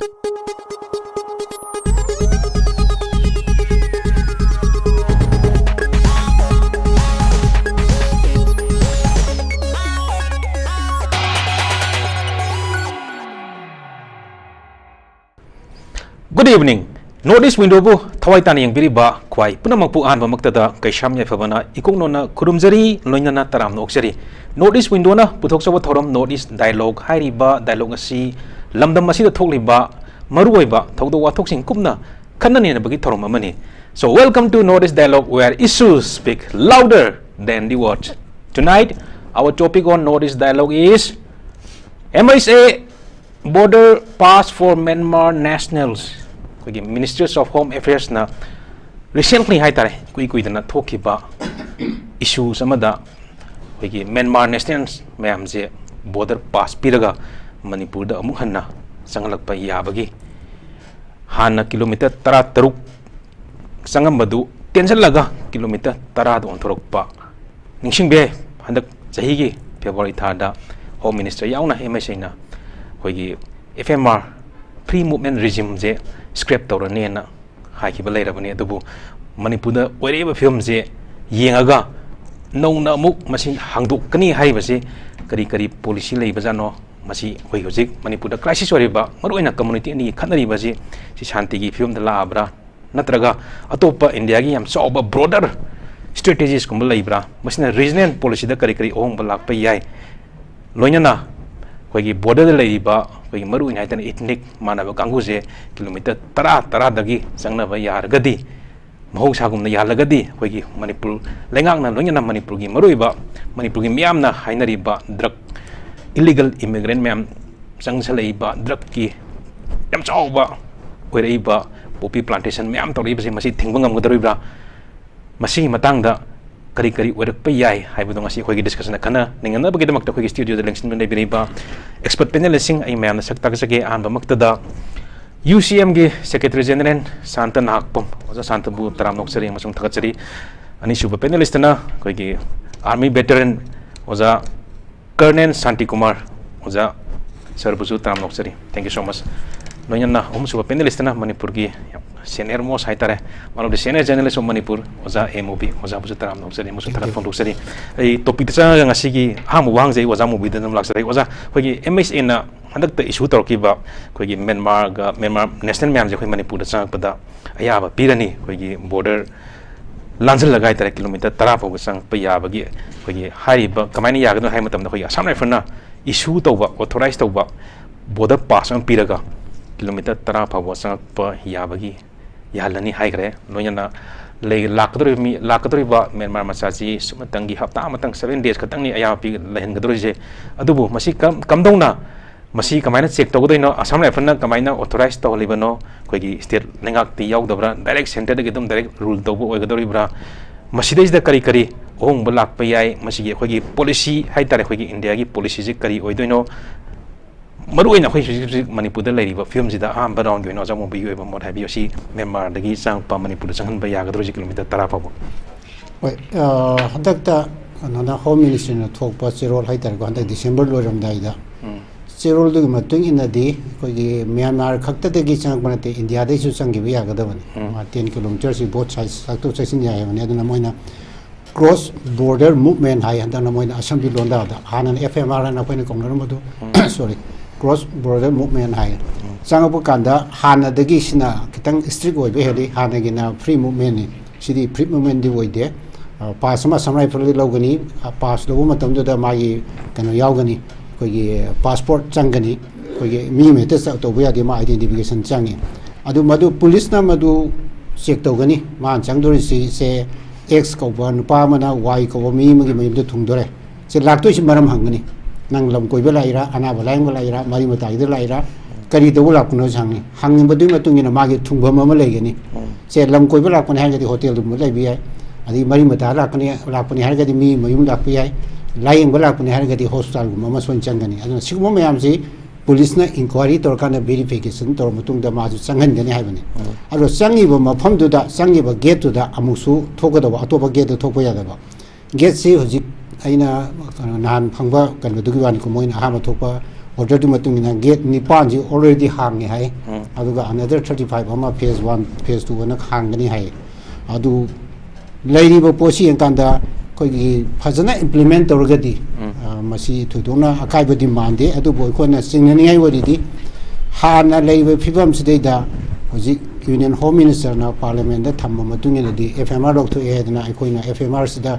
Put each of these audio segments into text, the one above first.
Good evening. Notice window bu thawai tan yang biri ba khwai punamak pu an ba maktada Keisham Yaiphaba na ikongno na khurumjari loinana taram no oksari. Notice window na puthok sawa thoram notice dialogue hairi ba dialogue asi lamdam asi da thokli ba maruoi ba thawdo wa thoksing kumna khanani na bagi thoram amani. So welcome to Notice Dialogue, where issues speak louder than the words. Tonight our topic on Notice Dialogue is MSA border pass for Myanmar nationals. Ministers of Home Affairs na recently hai tare kui dana thoki ba issues amada Myanmar nationals mayam je border pass piraga Manipur da amuk hanna sangalak pa yabagi hana kilometer 13 sangam badu tension laga kilometer 10 do onthorok pa ningsing be handak chahi gi February thada Home Minister yauna MSA na hoigi FMR free movement regime je scrap tawra nena haikiba leirabani adubu Manipurda oireba film je yengaga nongna amuk masi hangdokani haibase kari policy leibajano masi hoi hojik Manipurda crisis oriba maroina community ni khanariba je si shanti gi film da labra natraga atopa India gi yam soba broader strategies kum leibra masina regional policy da kari ohong balak pa yai loinana hoigi border da leiba hoigi maru ina tan ethnic manaba kanguse kilometer 10 dagi sangna ba yar gadi mahausa gumna yalagadi hoigi Manipur lengak na lonya na Manipur gi maruiba Manipur gi miam na hainari ba drug illegal immigrant miam sangsalei ba drug ki yam chauba oirei ba poppy plantation miam tori ba masi thingbangam gadoribra masi matangda kari oirak pa yai haibudong asi hoigi discussion kana ningana bagi damak hoigi studio da lengsin bendai biriba expert panelist ai miam na sakta sage an ba maktada UCM gi Secretary General NAHAKPAM oja Santabu taram noksari masung thakachari ani suba panelist na hoigi army veteran oja Col Santikumar oja sarbusu taram noksari. Thank you so much. Noyana suba panelist na Manipur gi senior most haitare one of the senior journalists of Manipur oja Mobi oja busu taram noksari musu thakat phone noksari ai topic ta nga sigi hamu wang jai oja Mobi da nam laksari oja hoigi MSA na handak ta issue torki ba hoigi Myanmar national myam je khoi Manipur da sang pada aya ba pirani hoigi border lanjal lagai tare kilometer 10 pau sang pa ya ba gi hoigi hari ba kamaini ya ga hai matam da hoigi asam rifle na issue tawba authorize tawba border pass ang piraga kilometer 10 pau sang pa ya ba gi yahalani hai gre loyana le lakadori ba Myanmar masaji sumatangi hapta matang 7 days khatang ni aya pi lehin gadori je adubu masi kamdongna masi kamaina check tawdoino asam rifle na kamaina authorize tawlibano koigi state lengak ti yaudabra direct center de gedum direct rule tawbo oigadori bra masidais da kari ohong balak pa yai masigi koigi policy hai tare koigi India gi policy je kari oidoino maruina khoi Manipur da leiriba film ji da am baround goino jamo bi yoba mod habi yosi Myanmar dagi sang pa Manipur da sangan ba ya gadro kilometer 10 pa bo oi hadakta anana Home Minister na thokpa chirol hai tar ko handak December loram dai da chirol du matung ina di koigi Myanmar khakta dagi sang banate India dai su sang gi ya gadabani 10 km si both sides sakto chasin ya ya ne aduna moina cross border movement hai handana moina assembly londa da hanan FMR na koina komna madu sorry cross border movement hai sangapu kanda hana dagi sina kitang strict oi be heli hana gi na free movement ni sidi free movement di oi de pass ma samrai phali logani pass lobu matam da magi kano yaugani kogi passport changani kogi mi me te sa to buya di ma identification changi adu madu police na madu check to gani ma changdori si se x ko ba nupa mana y ko mi magi mai de thungdore se lakto si maram hangani nang lam koi bela ira ana balaing bela ira mari mata ide la ira kari do la kuno changi hangin badu ma tungina magi thungba ma legani se lam koi bela kun hangadi hotel dum lai bi ai adi mari mata la kani hangadi mi mayum dak bi ai lying bala kuni hargadi hospital gu mama son changani aduna sigmo mayam si police na inquiry tor kana verification tor mutung da ma ju changan gani haibani aro changi ba mafam du da changi ba gate du da amusu thogoda ba atoba gate du thokpa yada ba gate si hoji aina nan phangba kan du gi wan ko moina ha ma thokpa order to matung gate nipan already hang hai aduga another 35 ama phase 1 phase 2 na hangani hai adu lairi bo posi en kanda koi gi phajana implement torgadi masi thudona akai bodi mande adu boy ko na singnani ai wori di hana leibe phibam sideda hoji union home minister na parliament da thamma matung ina di FMR lok thu edna ai koina FMR sida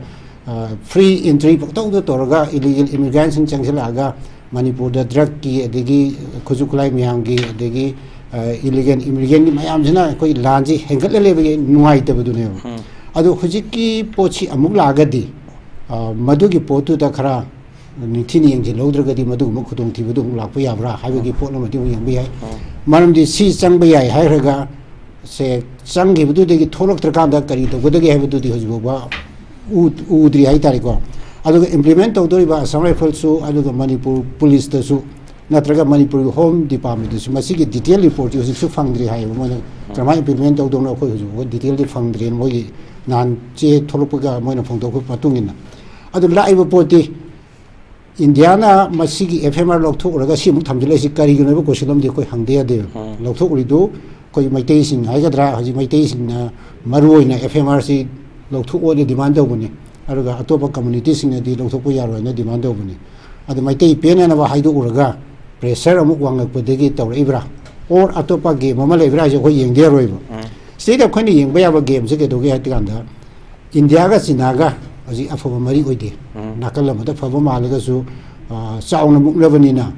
free entry to torga illegal immigrants in changlaga manipur da drug ki adegi khujukulai miyam gi adegi illegal immigrant mayam jina koi lanji hengal lebe nuai ta budune adu hujiki pochi amuk lagadi madu gi potu da khara nithini yeng ji lodragadi madu mu khudong thi budu lakpa yabra haibagi potla mati yeng bi hai maram di si chang ba yai hai raga se chang gi budu de gi tholok trakanda kari to godagi hai budu di hujbo ba udri hai tariko aduga implement tawdoriba Assam Rifles su aduga Manipur police da su natraga Manipur home department su masigi detail report yu su fangdri hai mo krama implement tawdona ko hu detail di fangdri mo gi nan che tholopuga mo na phongdo ko patungina adu laiba poti Indiana masigi FMR lokthok raga simuk thamjile si kari gno ko silam de ko hangde ade lokthok ridu ko maitei sing hai gadra haji maitei sing na maruoina FMR si lokthok o de demand doguni aruga atopa community sing di lokthok yaro na demand doguni adu maitei pena na ba haidu uraga pressure amuk wangak podegi tawraibra or atopa game mama lebra je ko yengde roibo state of khani yengba yaba game se ke doge hatikanda India ga China aji afaba mari oide nakal amada faba malaga su chauna muklabani na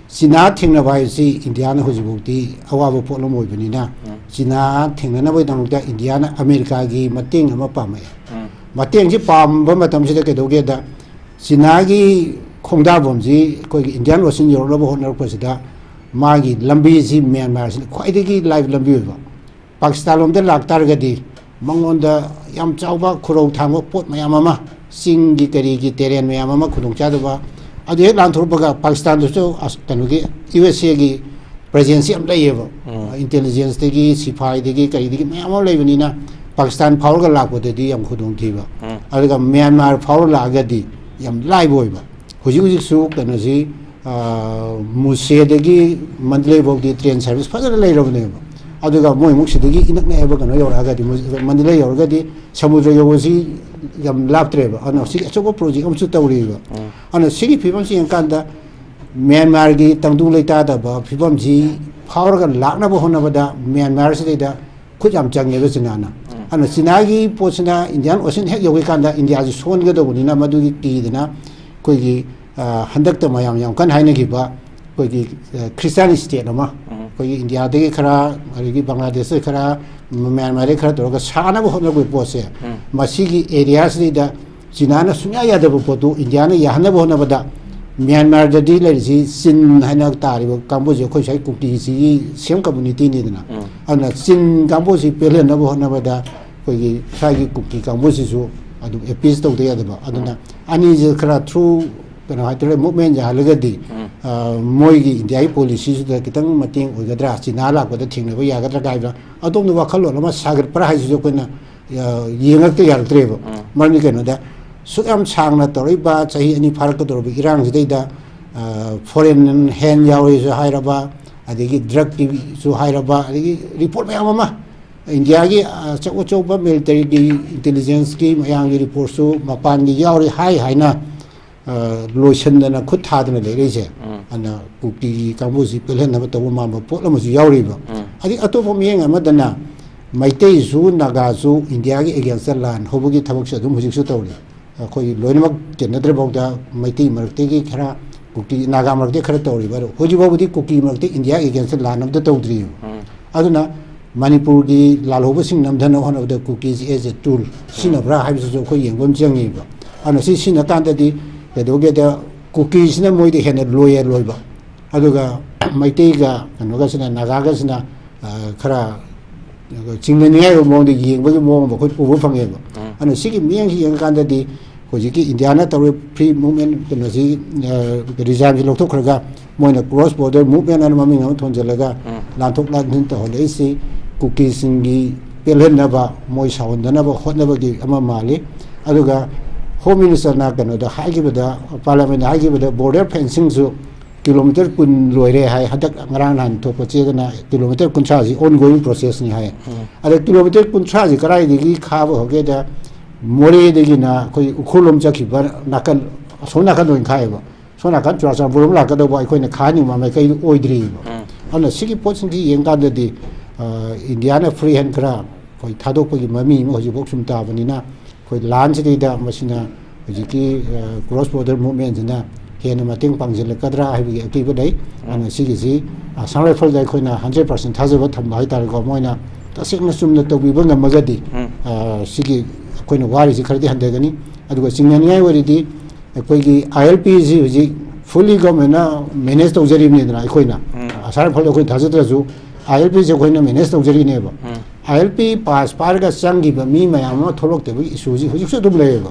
China thingna bai si India na hojibukti awaba polom oibani na China thingna na bai dangta India na America gi mating ama pamai mating ji pamba matam sida ke doge da China gi khongda bomji ko Indian Ocean yorlo bo honor pasida magi lambi ji Myanmar si khwaidagi live lambi ba Pakistan lom da laktar gadi mangonda yam chawba khurau thangwa pot mayam ama singgi kari gi terrain mayam ama khudong chadaba adu ek lan thorpaga Pakistan do tanugi USA gi presidency am layeba intelligence de gi sifai de gi kari de gi mayam laibani na Pakistan power ga lakbo de di yam khudong thiba aduga Myanmar power lagadi yam laiboiba huji huji su kanaji muse de gi mandle bog di train service fazara lairobne aduga moi muksidagi inak na eba kana yoraga di mandila yoraga di samudra yogosi yam laptreba ana si achobo project amchu tawriba ana sigi phibam si kanda Myanmar gi tangdu leita da ba phibam ji power ga lakna bo hona bada Myanmar se da khujam change be sinana ana sinagi posna Indian Ocean hek yogi kanda India ji son ga do bunina madu gi ti dina koi gi handak ta mayam yam kan haina gi ba koi gi Christian state ama koi India de khara ari Bangladesh khara Myanmar khara to ga sana bo hona koi pose masigi areas da China na sunya ya da bo potu India na ya na bo hona bada Myanmar da di le ji sin hana ta ri bo Cambodia koi sai kuki si sem community ni na ana sin Cambodia pele na bo hona bada koi gi sai kuki Cambodia su adu epis to de ya da ba aduna ani je khara through kana haitele movement ja halagadi moigi India policy su da kitang mating oigadra China la ko da thingna ba ya gadra gaibra adom no wakhalo lama sagar pra hai ju ko na yengak te yar trebo marni keno da su am changna toriba chahi ani farak to bi irang jidai da foreign hand yawi su hairaba adigi drug su hairaba adigi report ba mama India gi chawo choba military gi intelligence gi mayang gi report su mapan gi yawi hai haina lotion na khut thadna le reje ana kuki kambusi pelen na to ma ma pot la mu yauri ba adi ato pom yeng amadana maitei zu naga zu India gi against land hobugi thabak sa dum hujik su tawri khoi loinak tenadre bogda maitei marte gi khara kuki naga marte khara tawri ba hoji bobudi kuki marte India against land of the tawdri aduna Manipur gi lalhoba sing namdana one of the cookies as a tool sinabra habisu khoi yengbom jangi ba ana si sinatanda di doge da cookies na moi de hena loyer loiba aduga maitei ga anoga sina naga ga sina khara chingni ayo mo de yengba ge mo ba khoi ubo phange ba ana sigi miang hi yang kanda di hojiki India na tawe free movement no si reserve lok thok khraga moina cross border movement an maming am thonjalaga lanthok lan hin to hole si cookies singi pelen na ba moi sawn na ba hot na ba gi ama mali aduga Home Minister na kano da haigi bada parliament haigi bada border fencing su kilometer kun loire hai hadak ngarang han to pache na kilometer kun cha ji ongoing process ni hai ada kilometer kun cha ji karai digi kha ba hoge da more digi na koi ukhulom cha ki ba nakal so nakal doin khai ba so nakal chwa sa burum la ka do ba koi na kha ni ma mai kai oidri ba ana sigi pochen di yeng ka de indiana free hand kra koi thadok pa gi mami mo ji bok sum ta bani na koi lan ji da masina ji ki cross border movement na hena mating pangjil kadra hai bi ki ba dai ana sigi ji sang rifle dai koi na 100% thazaba tham bai tar go moina ta sik na sum na to bi ba ngam ga di sigi koi na wari ji khardi hande gani aduga singyani ai wari di koi gi ILP ji fully government na manage to jari ni na koi na sang rifle koi thazatra ju ILP je koi na manage to jari ne ba ILP pass par ga sangi ba mi mayam no tholok te bi issue ji hujik se dum le ba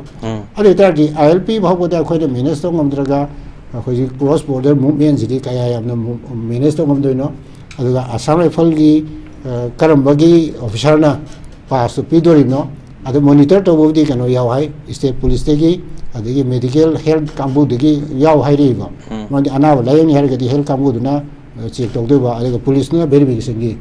ade tar di ILP bha bo da khoi de manage to ngam draga khoi cross border movement ji kaya yam no manage to ngam doi no aduga Assam rifle gi karam bagi officer na pass to pidori no adu monitor to bo di kano yaw hai state police te gi adigi medical health kambu de gi yaw hai ri ba mandi ana ba lai ni har ga di health kambu du na check to do ba ade police na verification gi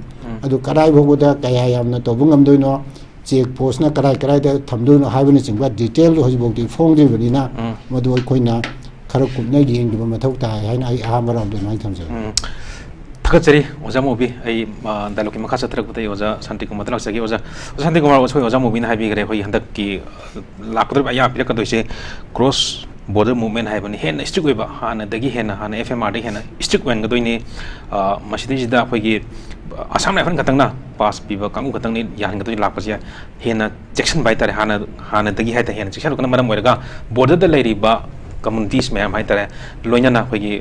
adu karai bhogoda kaya yamna to bungam doino check post na karai da thamdu no haibani chingba detail ho jibok di phong di bani na modu koina khara kumna gi ing ba mathau ta haina ai a maram do nai thamja thakachari oja Mobi ai dialogue makha satrak butai oja Santikumar lak sagi oja Santikumar oja Mobi na haibi gare hoi handak ki lakdar aya pira ka doise cross border movement hai bani hen strict weba hana dagi hen hana FMR de hen strict wen ga doini masidi jida phoi gi Assam rifle katang na pass piba kamu katang ni yan ga doi lak pasia hen section bai tare hana dagi hai ta hen section kana maram moiraga border da lairi ba communities me am hai tare loina na phoi gi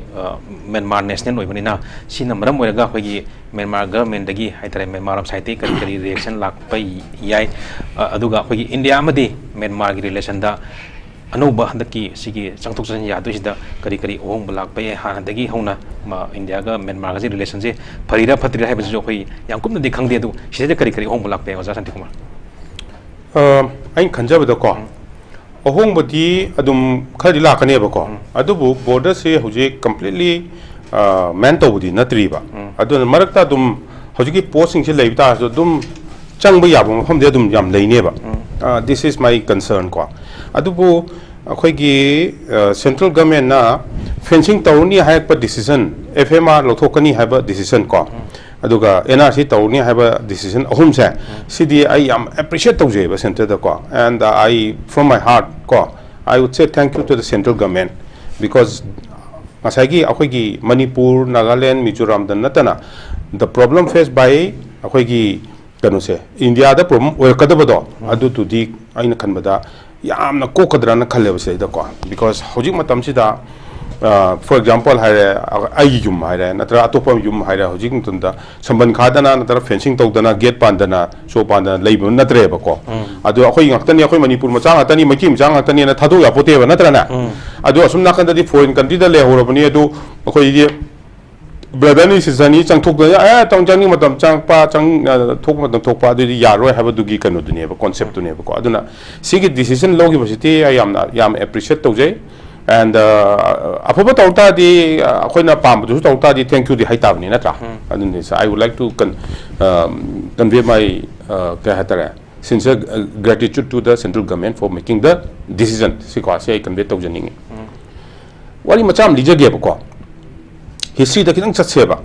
Myanmar national oi bani na sina maram moiraga phoi gi Myanmar government dagi hai tare Myanmar am saite kari reaction lak pai yai aduga phoi gi India amadi Myanmar gi relation da Anuba handaki sigi changthok chan ya doisida kari ohong balak pe hanadagi hona ma India ga Myanmar ga relation je pharira phatrira hai bajo khoi yang kumna de khangde du side kari ohong balak pe oja Santikumar ain khanjaba da ko ohong badi adum khadi la kane ba ko adubu border se huje completely man to budi natri ba adu marakta dum huje posting se leibta so dum changba ya ba pham de dum yam leine ba this is my concern ko adubu akhoi central government na fencing tawni hayakpa decision FMR lothokani haba decision ko aduga NRC tawni haba decision ahum se cd I am appreciate tawje ba center da ko and I from my heart ko I would say thank you to the central government because masagi akhoi Manipur Nagaland Mizoram dan natana the problem faced by akhoi kanu se India da problem or kadabado adu to di aina khanbada yamna ko kadrana khale se da ko because hojik matam sida for example hare ai yum hare natra atopam yum hare hojik tunda samban khadana natra fencing tawdana gate pandana so pandana leibu natre ba ko adu akhoi ngaktani akhoi Manipur ma chang atani maki ma chang atani na thadu ya pote ba natra na adu asum nakanda di foreign country da le horabani adu akhoi brother ni sizani changthok da tongchangni matam changpa chang thok matam thokpa du yaroi haba dugi kanu dune ba concept dune ba ko aduna sigi decision logi basiti I am appreciate tawjai and apaba tawta di khoina pam du tawta di thank you di haita ni natra adun I would like to convey my sincere gratitude to the central government for making the decision sikwa se convey tawjani wali macham lijage ba ko history da kitang chatseba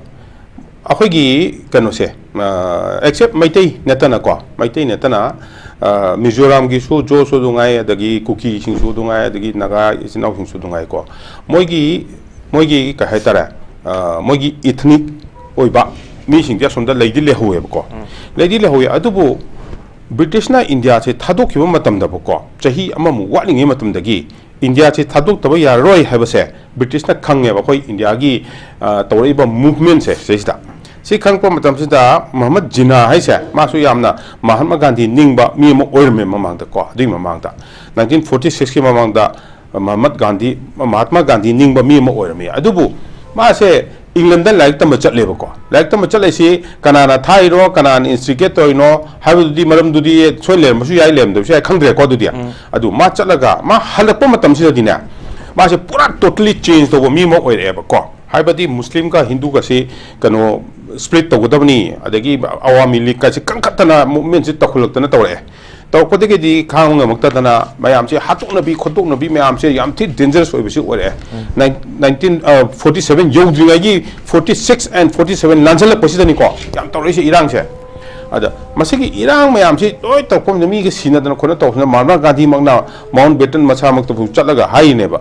akhoi gi kanu se except maitai netana ko maitai netana Mizoram gi su jo so dungai adagi kuki sing su dungai adagi naga isinau sing su dungai ko moigi ka haitara moigi ethnic oiba mi sing dia sonda leidi le hoye ko leidi le hoye adubu British na India se thadok kiba matam da ko chahi amamu walingi matam dagi India se thadok taba ya roi habase British na khange ba khoi India gi tawriba movement se seista si khangpa matam sida Muhammad Jinnah hai se masu yamna Mahatma Gandhi ningba mi mo oirme mamang da ko ding mamang da 1946 ki mamang da Mahatma Gandhi ningba mi mo oirme adubu ma se England da like tam chatle ba ko like tam chatle si kanana thairo kanana instigate toino habu di maram du di choile masu yai lem do se khangre ko du dia adu ma chalaga ma halakpa matam sida dina ma se pura totally change to mi mo oire ba ko हाइबदी मुस्लिम का हिंदू का से कनो split तौगदबनी अदगी अवामी league का से कंखतना movement से तखुलक्तना तौरे तौरपदगी खांग मक्तदना ma'am से हातोकनबी खोतोकनबी ma'am से याम थी डेंजरस ओइबसी ओरे 1947 यौद्रिंगागी 46 and 47 लांजल पसिदनी को याम तौरेसे इरांग से अदा मसिगी इरांग मैम से तोय तौकोम मी के सिनदन खोना तौसना महात्मा गांधी मगना माउंट बेटन मसा मक्तबु चलगा हाइनेबा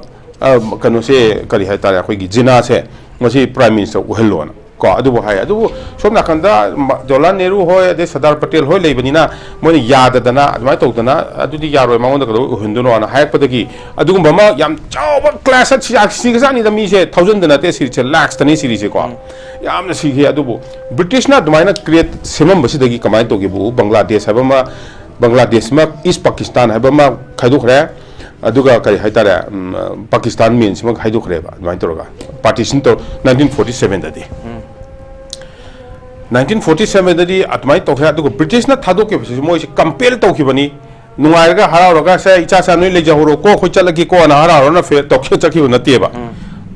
कनो से करी है तारे अखोगी जिना से मसी प्राइम मिनिस्टर उहल्लोना को अदुबो हाय अदुबो सोम नाखंदा जवाहरलाल नेहरू होय अदे सरदार पटेल होय लेबनिना मोने याददना अदमाय तौदना अदुदि यारोय मांगोंदा कदो उहंदुनो अना हायपदगी अदुगुम बमा याम चाव क्लास सिगजानी द मीसे थाउजेंड दना ते सिरिचे लाक्स तने सिरिचे को यामना सिगे अदुबो ब्रिटिश ना दुमाइना क्रिएट सेमम बसिदगी कमाय तोगेबु बांग्लादेश हाबमा बांग्लादेश मा ईस्ट पाकिस्तान हाबमा खाइदोखरे अदुगा कई हाइतारे पाकिस्तान मीन्स में हाइदोखरेबा दुमाइन तोरगा पार्टीशन तो 1947 ददी 1947 ददी अतमाइ तोखे अदुगा ब्रिटिश ना थादोके बसे मोइ कंपेल तोखिबनी नुंगाइरगा हरावरगा से इचा सा नोइ लेजहरो को खोइ चलगी को ना हरावरो ना फे तोखे चखिबो नतेबा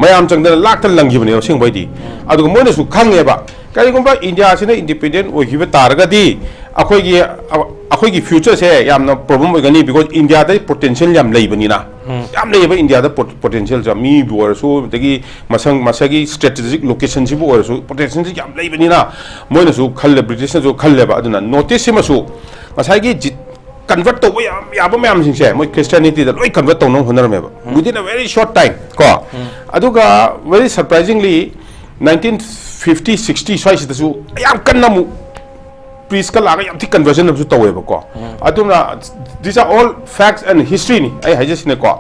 मयाम चंगदना लाखत लंगिबनी सिंगबाइदी अदुगा मोइनसु खंगेबा करिगुंबा इंडिया सिने इंडिपेंडेंट ओइखिबे तारगदी अखोगी फ्यूचर से यामना प्रॉब्लम होगनी बिकॉज इंडिया दा पोटेंशियल याम लेबनिना याम लेबा इंडिया दा पोटेंशियल जा मी बोरसु दगी मसंग मसगी स्ट्रेटेजिक लोकेशन सिबु ओरसु पोटेंशियल याम लेबनिना मोइनसु खल्ले ब्रिटिश जो खल्लेबा अदुना नोटिस सिमसु मसागी कन्वर्ट तो याबा मैम सिंसे मोइ क्रिश्चियनिटी दा लोइ कन्वर्ट तौनो होनरमेबा within a very short time को अदुगा वेरी सरप्राइजिंगली 1950 60 स्वाइसिदसु याम कन्नमु प्रीस का लागा याम थी कन्वर्जन अब जो तौएबा को अदुना this are all facts and history नि आई हाइजेसिने को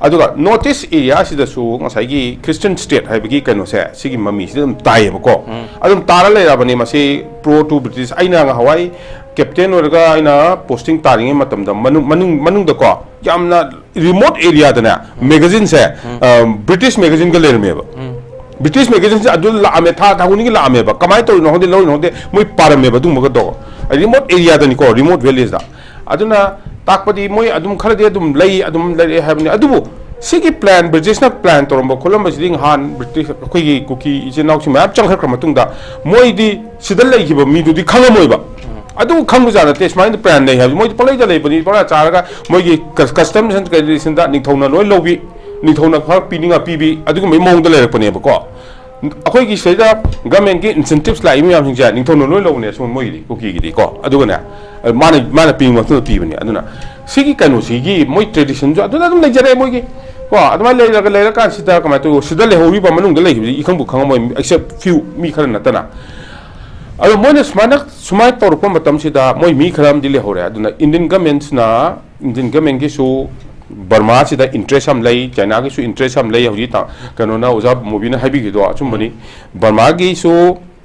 अदुगा नॉर्थ ईस्ट एरिया सिदसु ngसाइगी क्रिश्चियन स्टेट हाइबगी कनो से सिगी ममी सिदम ताइबा को अदुम तारा लेराबनी मसे प्रो टू ब्रिटिश आइना हवाई कैप्टन ओरगा आइना पोस्टिंग तारिंगे मतमदा मनुंग द को यामना रिमोट एरिया दना मैगजीन से ब्रिटिश मैगजीन का लेरमेबा ब्रिटिश मैगजीन से अदुल लामे था थागुनी की लामे बा कमाई तो नहोदे लो नहोदे मोइ पारमे बदु मग दो रिमोट एरिया दनी को रिमोट विलेज दा अदुना ताकपदी मोइ अदुम खरदे अदुम लई हाबनी अदुबो सिगी प्लान ब्रिटिश ना प्लान तोरम कोलम बसिदिंग हान ब्रिटिश खोगी कुकी इजे नाउसी मैप चंखर मतुंगदा मोइ दि सिदल लईखिबो मिदुदि खंगमोइबा अदु खंगु जाना ते स्माइन प्लान नै हाबि मोइ पलै दा लेबनी परा चारगा मोइगी कस्टम्स एंड ट्रेडिशन दा निथौना लोइ लोबी निथौना फर पीनिंगा पीबी अदुगु मे मोंगदा लेरपनेबा को अखोगी सेदा गवर्नमेंट की इंसेंटिव्स लाई मी याम सिंजा निथौना लोइ लोने सो मोइदी कुकी गिदी को अदुगना माना पिंग मथु पीबनी अदुना सिगी कनो सिगी मोइ ट्रेडिशन जो अदुना दum लेजरे मोइगी को अदमा लेरा का सिदा कमा तो सिदा लेहोबी बा मनुंग दा लेखिबी इखंबु खंगमोइ एक्सेप्ट फ्यू मी खर नतना अदो मोइने स्मानक सुमाइ तौरप मतम सिदा मोइ मी खरम दिले होरे अदुना इंडियन गवर्नमेंट की सो बर्मा सिदा इंटरेस्ट हम लई चाइना की सो इंटरेस्ट हम लई हौजी ता कनोना ओजा मोबी ना हाबी गिदो अचुमबनी बर्मा की सो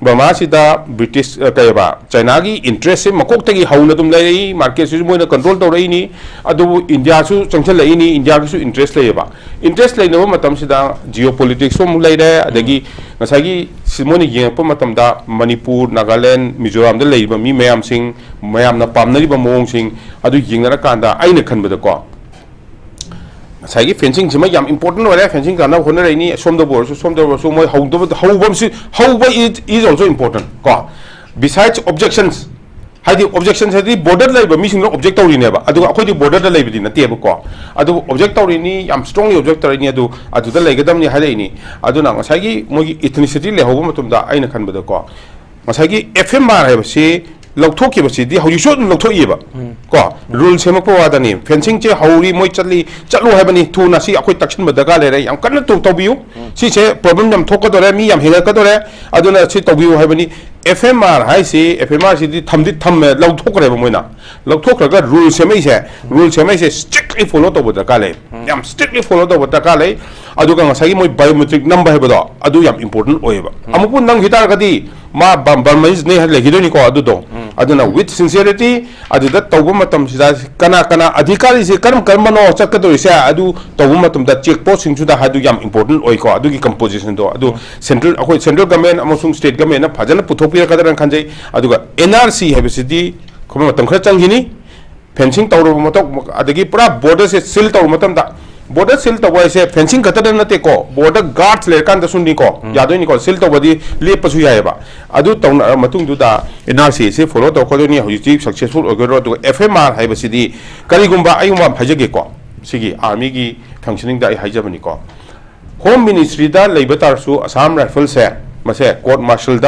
बर्मा सिदा ब्रिटिश कयबा चाइना की इंटरेस्ट से मकोक तगी हौना तुम लई मार्केट से मोइना कंट्रोल तौरई नि अदु इंडिया सु चंगचल लई नि इंडिया की सु इंटरेस्ट लेबा इंटरेस्ट लेनो मतम सिदा जियोपॉलिटिक्स सो मुलई रे अदगी ngसागी सिमोनि येंप मतमदा मणिपुर नागालैंड मिजोरम दा लेबा मी मयाम सिंग मयाम ना पामनरिबा मोंग सिंग अदु येंगना कांदा आइना खनबदा को ngसागी फेंसिंग सिमा याम इंपोर्टेंट ओरे फेंसिंग काना होना रैनी सोमदा बोरसु मोय हौबा इज आल्सो इंपोर्टेंट को बिसाइड्स ऑब्जेक्शंस हाइदि ऑब्जेक्शंस हाइदि बॉर्डर लाइबा मिसिंग ऑब्जेक्ट तौरिनेबा अदु अखोइदि बॉर्डर दा लाइबदि नतेबा को अदु ऑब्जेक्ट तौरिनी याम स्ट्रांगली ऑब्जेक्ट तौरिनी अदु दा लाइगदमनि हाइदैनी अदुना ngसागी मोगी इथनिसिटी लेहोबा मतुमदा आइना खनबदा को ngसागी एफएमआर हाइबसि लौथोखिबसिदि हौजिसो लौथोइबा को रूल सेमक वादानी फेंसिंग चे हौरी मोइ चलो हाइबनी थुना सि अखोइ तक्सन बदगा लेरे याम कन्न तौबियु सि से प्रॉब्लम यम थोकदोरे मी यम हेगकदोरे अदुना सि तौबियु हाइबनी एफएमआर हाइसि एफएमआर सिदि थम लौथोकरेबा मोइना लौथोखरगा रूल सेमैसे स्ट्रिक्टली फॉलो तौबदा काले याम स्ट्रिक्टली फॉलो तौबदा काले अदुगा ngसागी मोइ बायोमेट्रिक नंबर हाइबदो अदु याम इंपोर्टेंट ओइबा अमुपु नंग हितारगदी मा बर्माइज ने लेगिदोनी को अदुदो अदुना विथ सिंसियरिटी अदुदा तौबा मतम सिदा कना अधिकारी से कर्मनो चकदोरिसे अदु तौबा मतम दा चेक पोस्ट सिंगसुदा हादु याम इंपोर्टेंट ओइको अदुगी कंपोजिशन दो अदु सेंट्रल गवर्नमेंट अमसुंग स्टेट गवर्नमेंट ना फजन पुथोपिर कदरन खंजै अदुगा एनआरसी हैबसिदी खम मतम खर चंगिनी फेंसिंग तौर मतम अदगी पूरा बॉर्डर से सील तौर मतम दा border seal to boy say fencing kata na te ko border guards le kan da sun ni ko ya do ni ko seal to body le pa su ya ba adu tong matung du da NRC se follow to ko ni hu ji successful ogero to FMR hai ba sidi kari gumba ayuma phajage ko sigi army gi functioning da hai jabani ko home ministry da labor tar su Assam rifle se mase court martial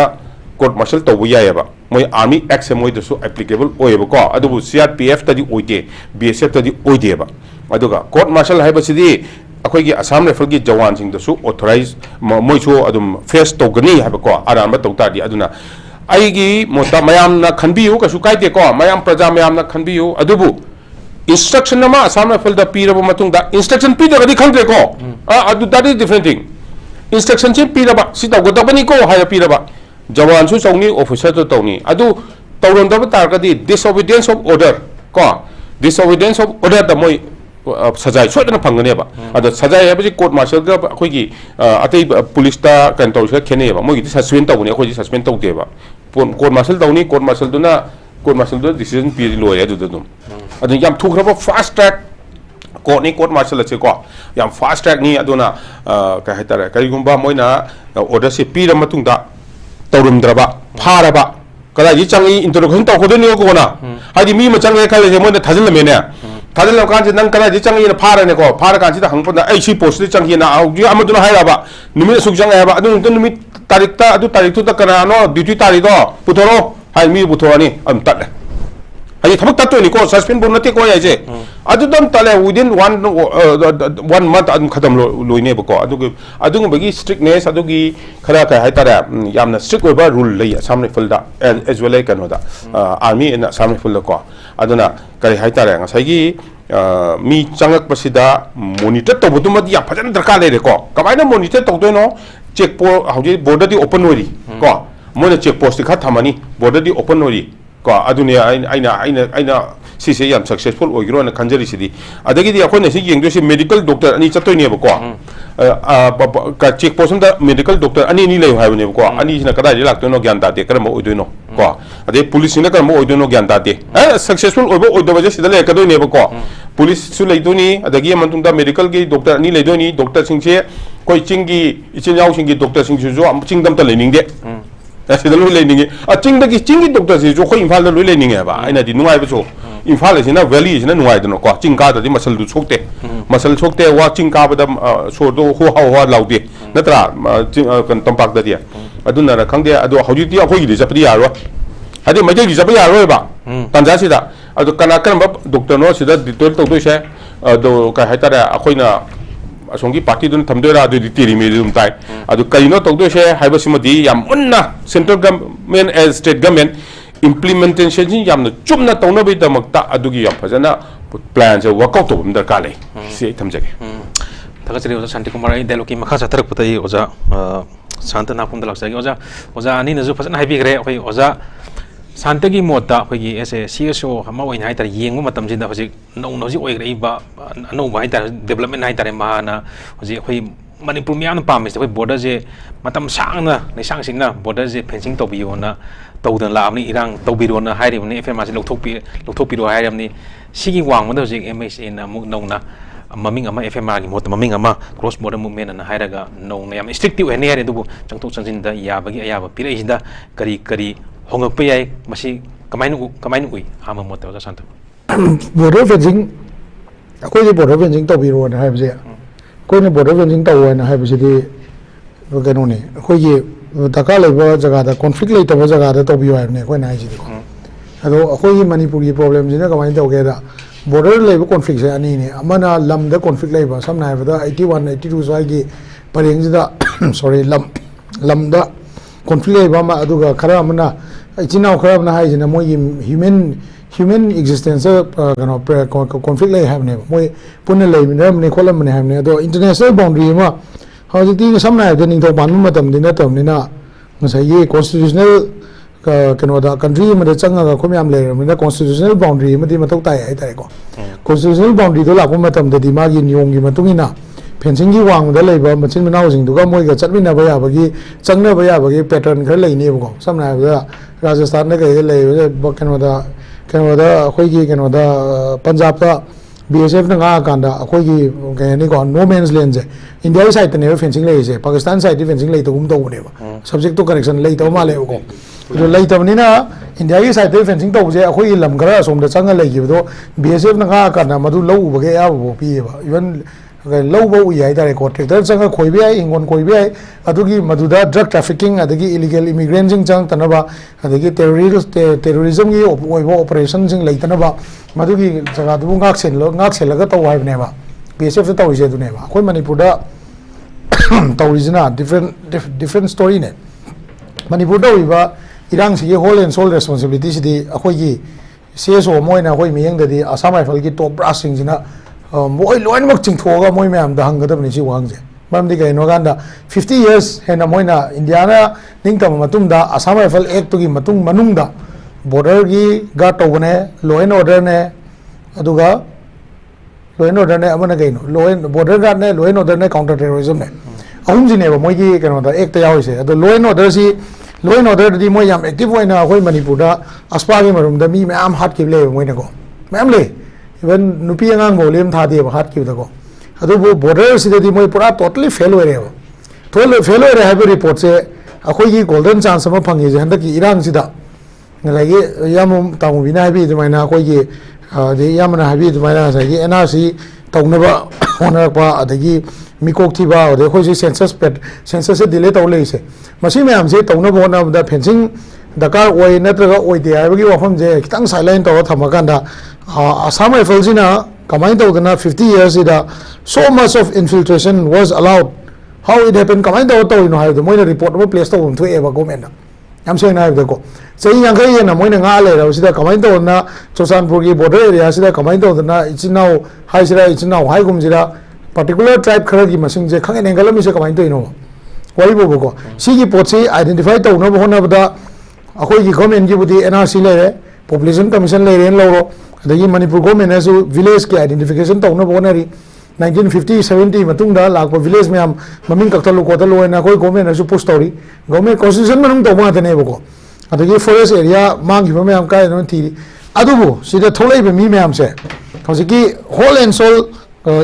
to bu ya ba moi army act se moi da su applicable oi ba ko adu CRPF ta di oide BSF ta di oide ba aduga court martial hai ba sidi akhoi gi Assam rifle gi jawan sing da su authorize moi chu adum face to gani ha ba ko aram ba to ta di aduna ai gi mota mayam na khanbiu ka su kai te ko mayam praja mayam na khanbiu adubu instruction nama Assam rifle da pi raba matung da instruction pi da gadi khangre ko adu that is different thing instruction che pi raba si ta goda bani ko ha pi raba jawan su chongni officer to tawni adu tawron da tar ka di disobedience of order ko disobedience of order da moi sajai so na phangane ba adu sajai ha bi court martial ga khoi gi atei police ta kan taw se khene ba moi gi suspend tawni khoi gi suspend taw de ba court martial tawni court martial du na court martial du decision pi lo ya du dum adu yam thuk raba fast track court ni court martial che ko yam fast track ni aduna ka haitara kai gumba moi na order se pi ra matung da tawrum draba pharaba kada ji changi introduction taw ko ni ko na hadi mi ma changi khale je moi na thajil me ne thajil kan je nang kada ji changi na phara ne ko phara kan ji da hangpa na ai si post ni changi na au ji amaduna haira ba numi suk jang ba adu numi tarik ta kana no duty tarik do puthoro hai mi puthorani am tat hadi thabak tat to ni ko suspend bon nate ko ya je adu dam tale within one month adum khatam loine ba ko adu bagi strictness adu gi khara ka hai tara yamna strict oba rule lei Assam rifle da as well as kanoda army in Assam rifle ko aduna kari hai tara ngasai gi mi changak pasida monitor to budum ya phajan darka le ko kamai na monitor to do no check post hauji border di open ori ko mo na check post kha thamani border di open ori ko adunia aina si se yam successful ogiro na kanjari sidi adagi di akoi na si yeng si medical doctor ani chatoi ne ba ko ka check post da medical doctor ani ni lei ha ne ko ani na kada lak to no gyan da de kar mo oidoi no ko ade police na kar mo oidoi no gyan da de successful oibo oido ba je sida le kadoi ne ba ko police su lei do ni adagi amantung da medical gi doctor ani lei do ni doctor sing che koi chingi ichin yaw sing gi doctor sing ju am chingdam ta le ning de sida lu le ning chingda gi chingi doctor si jo khoi imphal da lu le ning ba aina di nuai ba so imphal is na valley is na nuai da no ko chingka da di masal du chokte wa chingka ba da so do ho ha laude natra kan tampak da dia aduna ra khangde adu hoji ti akhoi gi japri yaro hadi mai gi japri yaro ba tanja sida adu kana kan ba doctor no sida detail to do se adu ka haitara akhoi na asongi party dun thamdera adu tiri me dum tai adu kaino to do se haiba simadi yam unna central government as state government implementation yamna chumna tawna be damakta adugi yam phajana plan se work out to bum darka le se thamjage thakachari oja Santikumar ai dialogue makha chatharak putai oja santana pum dalak sagi oja ani na ju phajana haibi gre oi oja santagi mota khoi ese CSO hama oin hai tar yeng matam jinda hoji no ji oi gre ba no ba hai tar development hai tar ma na hoji khoi manipur mian pam se khoi border je matam sang na nei sang sing na border je fencing to bi ona tawdan la ni irang tawbiro na hai ri ni FMR lokthok pi ro hai ram ni sigi wang ma hoji MHA na mu no na maming ama FMR ni mot maming ama cross border movement na hai raga no na yam restrictive ene hai du changtok chanjin da ya bagi aya ba pire jinda kari hongak pe yai masi kamainu ui ama mot ta sant border fencing akoi di border fencing to biro na hai bje koi ne border fencing to wa na hai bje di kano ne akoi gi taka le ba jaga da conflict le ta ba jaga da to bi wa ne koi na hai ji ko ado akoi gi manipuri problem jina kamai to ge da border le conflict se ani ne amana lam da conflict le ba sam na ba da 81 82 sai gi pareng ji da sorry lam da conflict le ba ma aduga khara amana ichina khara amana hai jina moi human existence kano conflict le have ne moi punna le ne kholam ne have ne do international boundary ma hauji sam na da ning to ban ma tam dina tam ni na ngasai ye constitutional kano da country ma da changa ga khomyam le na constitutional boundary ma di ma tok tai ai tai ko constitutional boundary do la ko ma tam da di ma gi nyong gi ma tungina fencing gi wang da lei ba machin manau jing du ga moi ga chatmina ba ya ba gi changna ba ya ba gi pattern khar lei ne ba sam na ba Rajasthan na ga lei ba kano da khoi gi kano da Punjab da BSF na nga kanda akoi gi ni ko no man's land je India side ne fencing lei je Pakistan side fencing lei to gum to ne ba subject to correction lei to ma le ko do lei to ni na India side fencing to je akoi lam gara som da chang lei gi do BSF na nga kanda madu lo ba ge ya bo pi ba even low bow yai da ko tractor chang khoi bi ai ingon khoi bi ai adugi maduda drug trafficking adagi illegal immigrants jing chang tanaba adagi terrorism gi operation jing lai tanaba madugi jaga du ngak sel laga to wai ne ba BSF to je du ne ba khoi manipur da tawrijina different story ne manipur da ba irang si whole and sole responsibility si di akhoi gi CSO moina khoi miyang da di Assam Rifle gi top brass sing jina moi loin mak ching thoga moi me am da hang gadam ni chi wang je mam di kai no ganda 50 years hena moina Indiana ning tam matum da Assam Rifle Act to gi matung manung da border gi ga to ne law and order ne aduga law and order ne amana kai no law and border guard ne law and order ne counter terrorism ne ahum ji ne ba moi gi kai no da act yaw se adu law and order si law and order di moi yam active hoina khoi manipur da aspa gi marum da mi me am hat ki le moi ne ko mam le even nupi angang volume tha de hat ki da ko adu border si de moi pura totally fail ho re fail ho re ha report se akhoi gi golden chance ma phangi je handa ki irang si da ngalagi yam tamu bina bi de maina akhoi gi de yam na bi de maina sa gi NRC tauna ba ona pa adagi mikok thi ba de khoi si census se delay taw le se masi me am se tauna bo na da fencing dakar oi natraga oi de ai gi wafam je kitang silent taw thamakanda Assam Rifle jina kamai to na 50 years ida so much of infiltration was allowed how it happened kamai to no ha de moi report mo place to thu e ba government am saying na de ko sei yang kai na moi na nga le ra sida kamai to na Chosanpur gi border area sida kamai to na ichinau hai sida ichinau hai gum jira particular tribe khara gi masing je khang engal mi se kamai to no wai bo ko si gi pot si identify to no bo na ba akoi gi government gi budi NRC le re population commission le ren lo ro adagi manipur government has village ki identification to na bonari 1950 70 matung da lakpa village me am maming kaktalu kotalu na koi government has push story government constitution manung to ma tane boko adagi forest area mang gi me am kai no thi adubu sida tholai be mi me am se hosiki whole and soul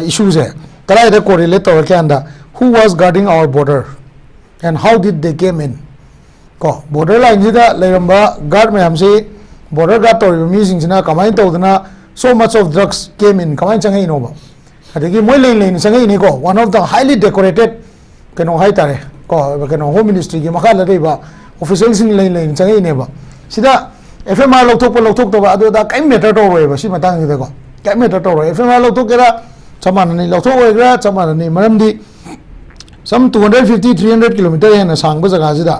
issues hai tarai da correlate to ke anda who was guarding our border and how did they came in ko border line jida leramba guard me am se border guard to mi sing sina kamai to na so much of drugs came in kamai changai no ba adagi moi lein changai ni ko one of the highly decorated keno hai tare ko keno home ministry gi makha la ba officials sing lein changai ne ba sida FMR lokthok to ba adu da kai matter to ro ba si matang gi ko kai matter to ro FMR lokthok kera chaman ni lokthok oi gra chaman ni maram di some 250 300 km na sang ba jaga sida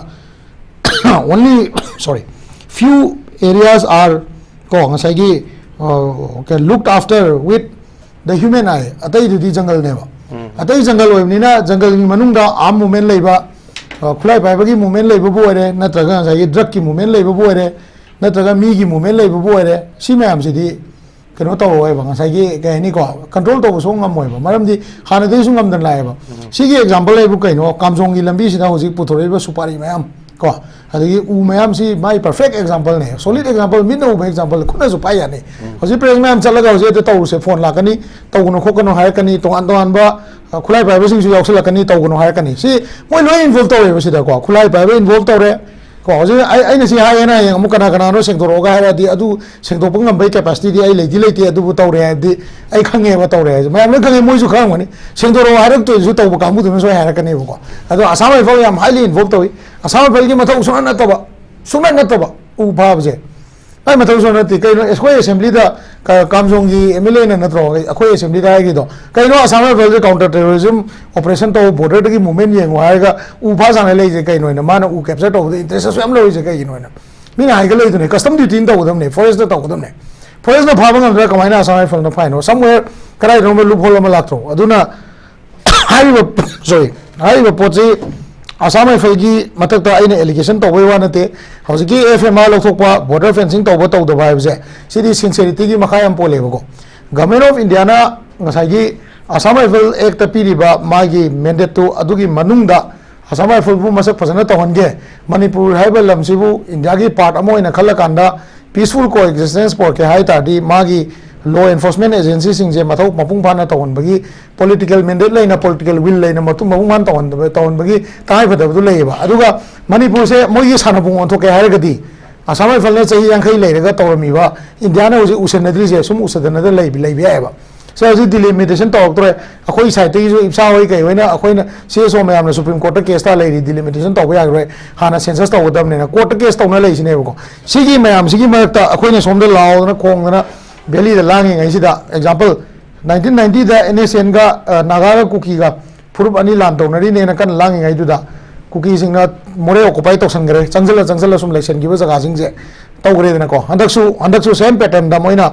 only sorry few areas are looked after with the human eye atai di jungle ne ba atai jungle oi ni na jungle ni manung da arm movement lei ba khulai pai ba gi movement lei bu ore na traga sai drug ki movement lei bu ore na traga mi gi movement lei bu ore si ma am si di keno to oi ba sai gi ga ni ko control to so ngam moi ba maram di hana de su ngam dan lai ba si gi example lei bu kai no kamjong gi lambi si da hoji puthore ba supari ma am ko adagi u mayam si my perfect example ne solid example min no example kuna so pai ya ne hoji president mam chalaga hoji to se phone la kani to no khokono hai kani to an ba khulai pai ba sing su yauk sala kani to no hai kani si moi no involve to re ba si da ko khulai pai ba involve to re ko hoji ai na si hai na yang mu kana no sing to ro ga ha di adu sing to pungam bai capacity di ai le ti adu bu to re di ai khange ba to re ma am khange moi su khang wani sing to ro ha to su to bu ka mu de so ha kani ko adu asam ai fa yam highly involved to Assam Rifle ki mathau suna na to ba u bhab je ai mathau suna ti kai no akhoi assembly da kamjong gi MLA na tro akhoi assembly da gi do kai no Assam Rifle counter terrorism operation to border gi movement yeng wa ga u bha sang le je kai no na mana u capture to the interest so am lo je kai no na mi na ai ga le to ne custom duty to dam ne forest to dam ne forest na bha bang ga kamai na Assam Rifle na phai no somewhere karai no me loophole ma lak tro aduna hai ba pochi Assam Rifle gi matak ta aina allegation to wai wana te hausi gi FMR lokthok pa border fencing to do ba je sidi sincerity gi makhayam pole go government of India na ngasai gi Assam Rifle act ta piri ba magi mandate to adugi manungda Assam Rifle bu masak phasana to honge manipur haiba lamsibu India gi part amo ina khala kanda peaceful coexistence por ke hai ta di magi law enforcement agency sing je mathau mapung phana tawon bagi political mandate leina political will leina matung mapung phan tawon bagi tai phada du leiba aduga manipur se moi sanapung on thoke haragadi asam falne chahi yankhai leiraga tawrami ba india na uji usenadri je sum usadana da leibi ba so as delimitation talk to akoi side is ipsa hoi kai hoina akoi na CSO mayam na supreme court case ta lei delimitation talk ya re hana census talk dam ne na court case talk na lei sine ko sigi mayam sigi marakta akoi na somda law na khong na beli da langi ngai sida example 1990 da NSN ga naga ga kuki ga furup ani lan to nari ne na kan langi ngai du da kuki sing na more occupy to sangre changsala sum election gi ba jaga sing je to gre na ko handak su same pattern da moina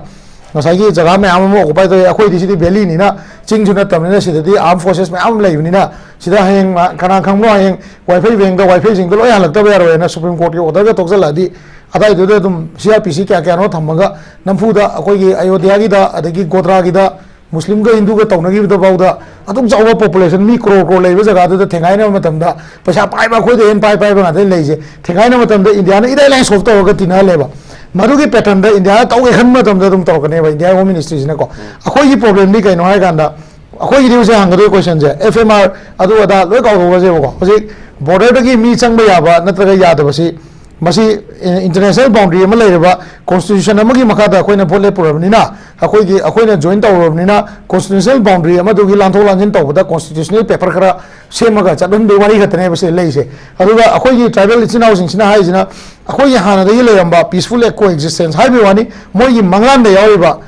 ngasai jaga me amamo occupy to akhoi di sidi valley ni na chingju na tamne na sidi armed forces me am lai ni na sida heng kana khang no heng wifi weng da wifi sing lo ya lak ta ba ro na supreme court ki order ga tokjala di adai do dum CRPC kya no thamaga namfu da akhoi gi ayodhya gi da adagi godra gi da muslim ga hindu ga tawna gi da bauda adum jawa population mi crore lei ba jaga da thengai na matam da paisa pai ba khoi de en pai ba ga de lei je thengai na matam da india na idai line soft to ga tina leba madugi pattern da india tau e khan matam da dum to kane ba india home ministry ne ko akhoi gi problem ni kai no hai ganda akhoi gi se hang do question je FMR adu ada loi ka go je ko hosi border da gi mi chang ba ya ba natra ga ya da ba si masi international boundary ma lai ba constitution amagi makada akhoi na phole program ni na akhoi na join taw ni na constitutional boundary ama do gi lanthol lanjin taw da constitutional paper khara semaga chadun be wari khatne ba se lei se aduga akhoi gi tribal ichinau sing sina hai jina akhoi hana da le yamba peaceful coexistence hai be wani moi gi manglan da yawi ba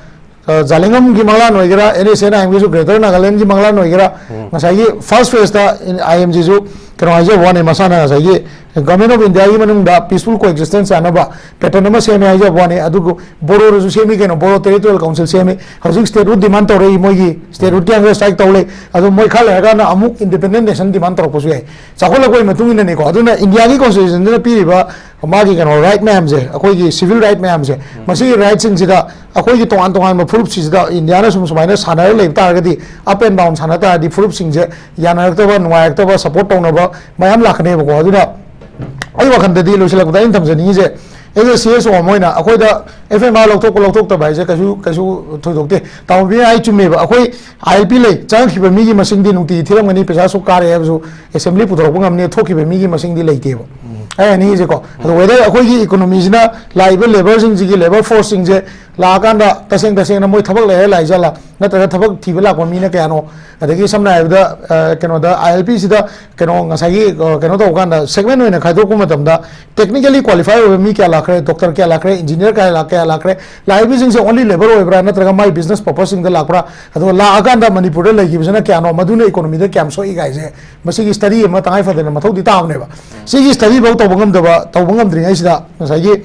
jalingam gi manglan oigera NSN IMG su greater nagaland gi manglan oigera ngasai gi first phase da IMG su kano haje wani masana ngasai gi government of India gi manung da peaceful coexistence anaba pattern ma semi haje wani adugo boro ru semi keno boro territorial council semi housing state root demand to rei moi gi state root yang strike tawle adu moi khale ga na amuk independent nation demand to posu ai chakola koi matung ne ko aduna India gi constitution da pi ba magi kano right ma'am je akoi gi civil right ma'am je masi right sing sida akoi gi tongan ma furup si sida India na sum sumaina sana le ta ga di up and down sana ta di furup sing je yana ta ba nuai ta ba support tong na ba mayam lakhne ba ko aduna ai wakhan da di lo sila ko da in tham jani je ese CSO moina akoi da FMR loktok ta bai je kasu thoidokte taw bi ai chume ba akoi ILP le chang khiba mi gi masing di nungti thiram ngani pesa su kare ha su assembly putorok ngam ne thokiba mi gi masing di leite ba ai ni je ko whether akoi gi economy jina laiba labor sing ji gi labor force sing je la kan da taseng na moi thabak le lai jala na ta thabak thiba la ko mi na ka no adagi samna ai da keno da ILP sida keno ngasai gi keno to kan da segment na khai do ko matam da technically qualify over mi kya la khre doctor kya la khre engineer kya la khre laiba sing se only labor over bra na tra mai business purpose sing da la pra ado la akan da manipur le gi bisna kya no maduna economy da kyam so i gai je masi gi study ma tangai fa de na mathau di ta ne ba si gi study ba to bangam da ba to bangam dri ai sida ngasai gi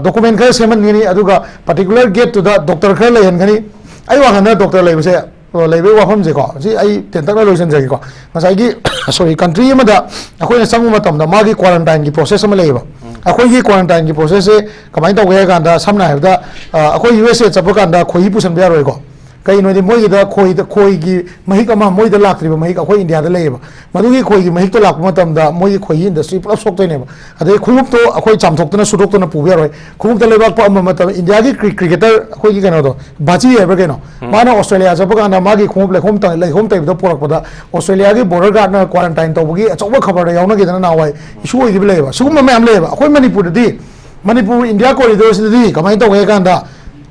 document kha seman ni aduga particular get to the doctor kha le hen gani ai wa hana doctor le se leibe wa pham je ko si ai ten tak la loisan je ko ngasai gi sorry country ma da akoi na sangu matam da ma gi quarantine gi process ma leiba akoi gi quarantine gi process se kamai to ge ga da samna ha da akoi USA chapu kan da khoi pusan bya roi ko kai no di moi da khoi gi mahik ama moi da lak tri ba mahik akoi India da leiba madu gi khoi gi mahik to lak matam da moi gi khoi industry plus sok to ne ba ade khumup to akoi chamthok to na sudok to na pu bya roi khumup da lebak pa ama matam India gi cricketer akoi gi kana do bachi e ba keno mana Australia chapu kan da ma gi khumup le khom ta le khom ta da porak pa da Australia gi border guard na quarantine to gi achok ba khabar da yauna gi da na wai issue oi gi leiba sugum ma am leiba akoi manipur di manipur India corridor di kamai to ge kan da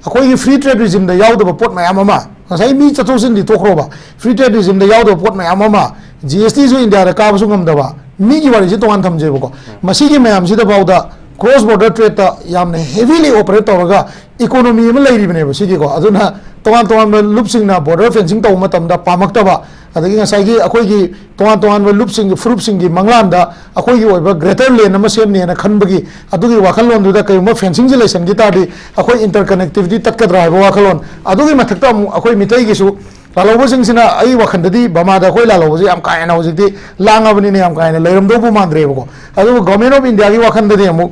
akoi free trade regime da yaw da pot mayam ama ngasai mi chathosin di tokro ba free trade regime da yaw da pot mayam ama GST su India da ka ba su ngam da ba mi gi wari ji to an tham je ko masi gi mayam si da ba da cross border trade ta yamne heavily operate to economy ma lai ri bne ba si gi ko aduna toan loop sing na border fencing to matam da pamak ta ba adagi ngasai gi akoi gi toan loop sing fruit sing gi manglan da akoi gi oiba greater lane ma sem ne na khan bagi adugi wakalon du da kai ma fencing ji lesson gi ta di akoi interconnectivity tat ka drive wakalon adugi mathak ta akoi mitai gi su lalobo sing sina ai wakhan di bama da akoi lalobo ji am kai na hoji di langa bani ne am kai na leiram do bu mandre ko adu government of India gi wakhan di amu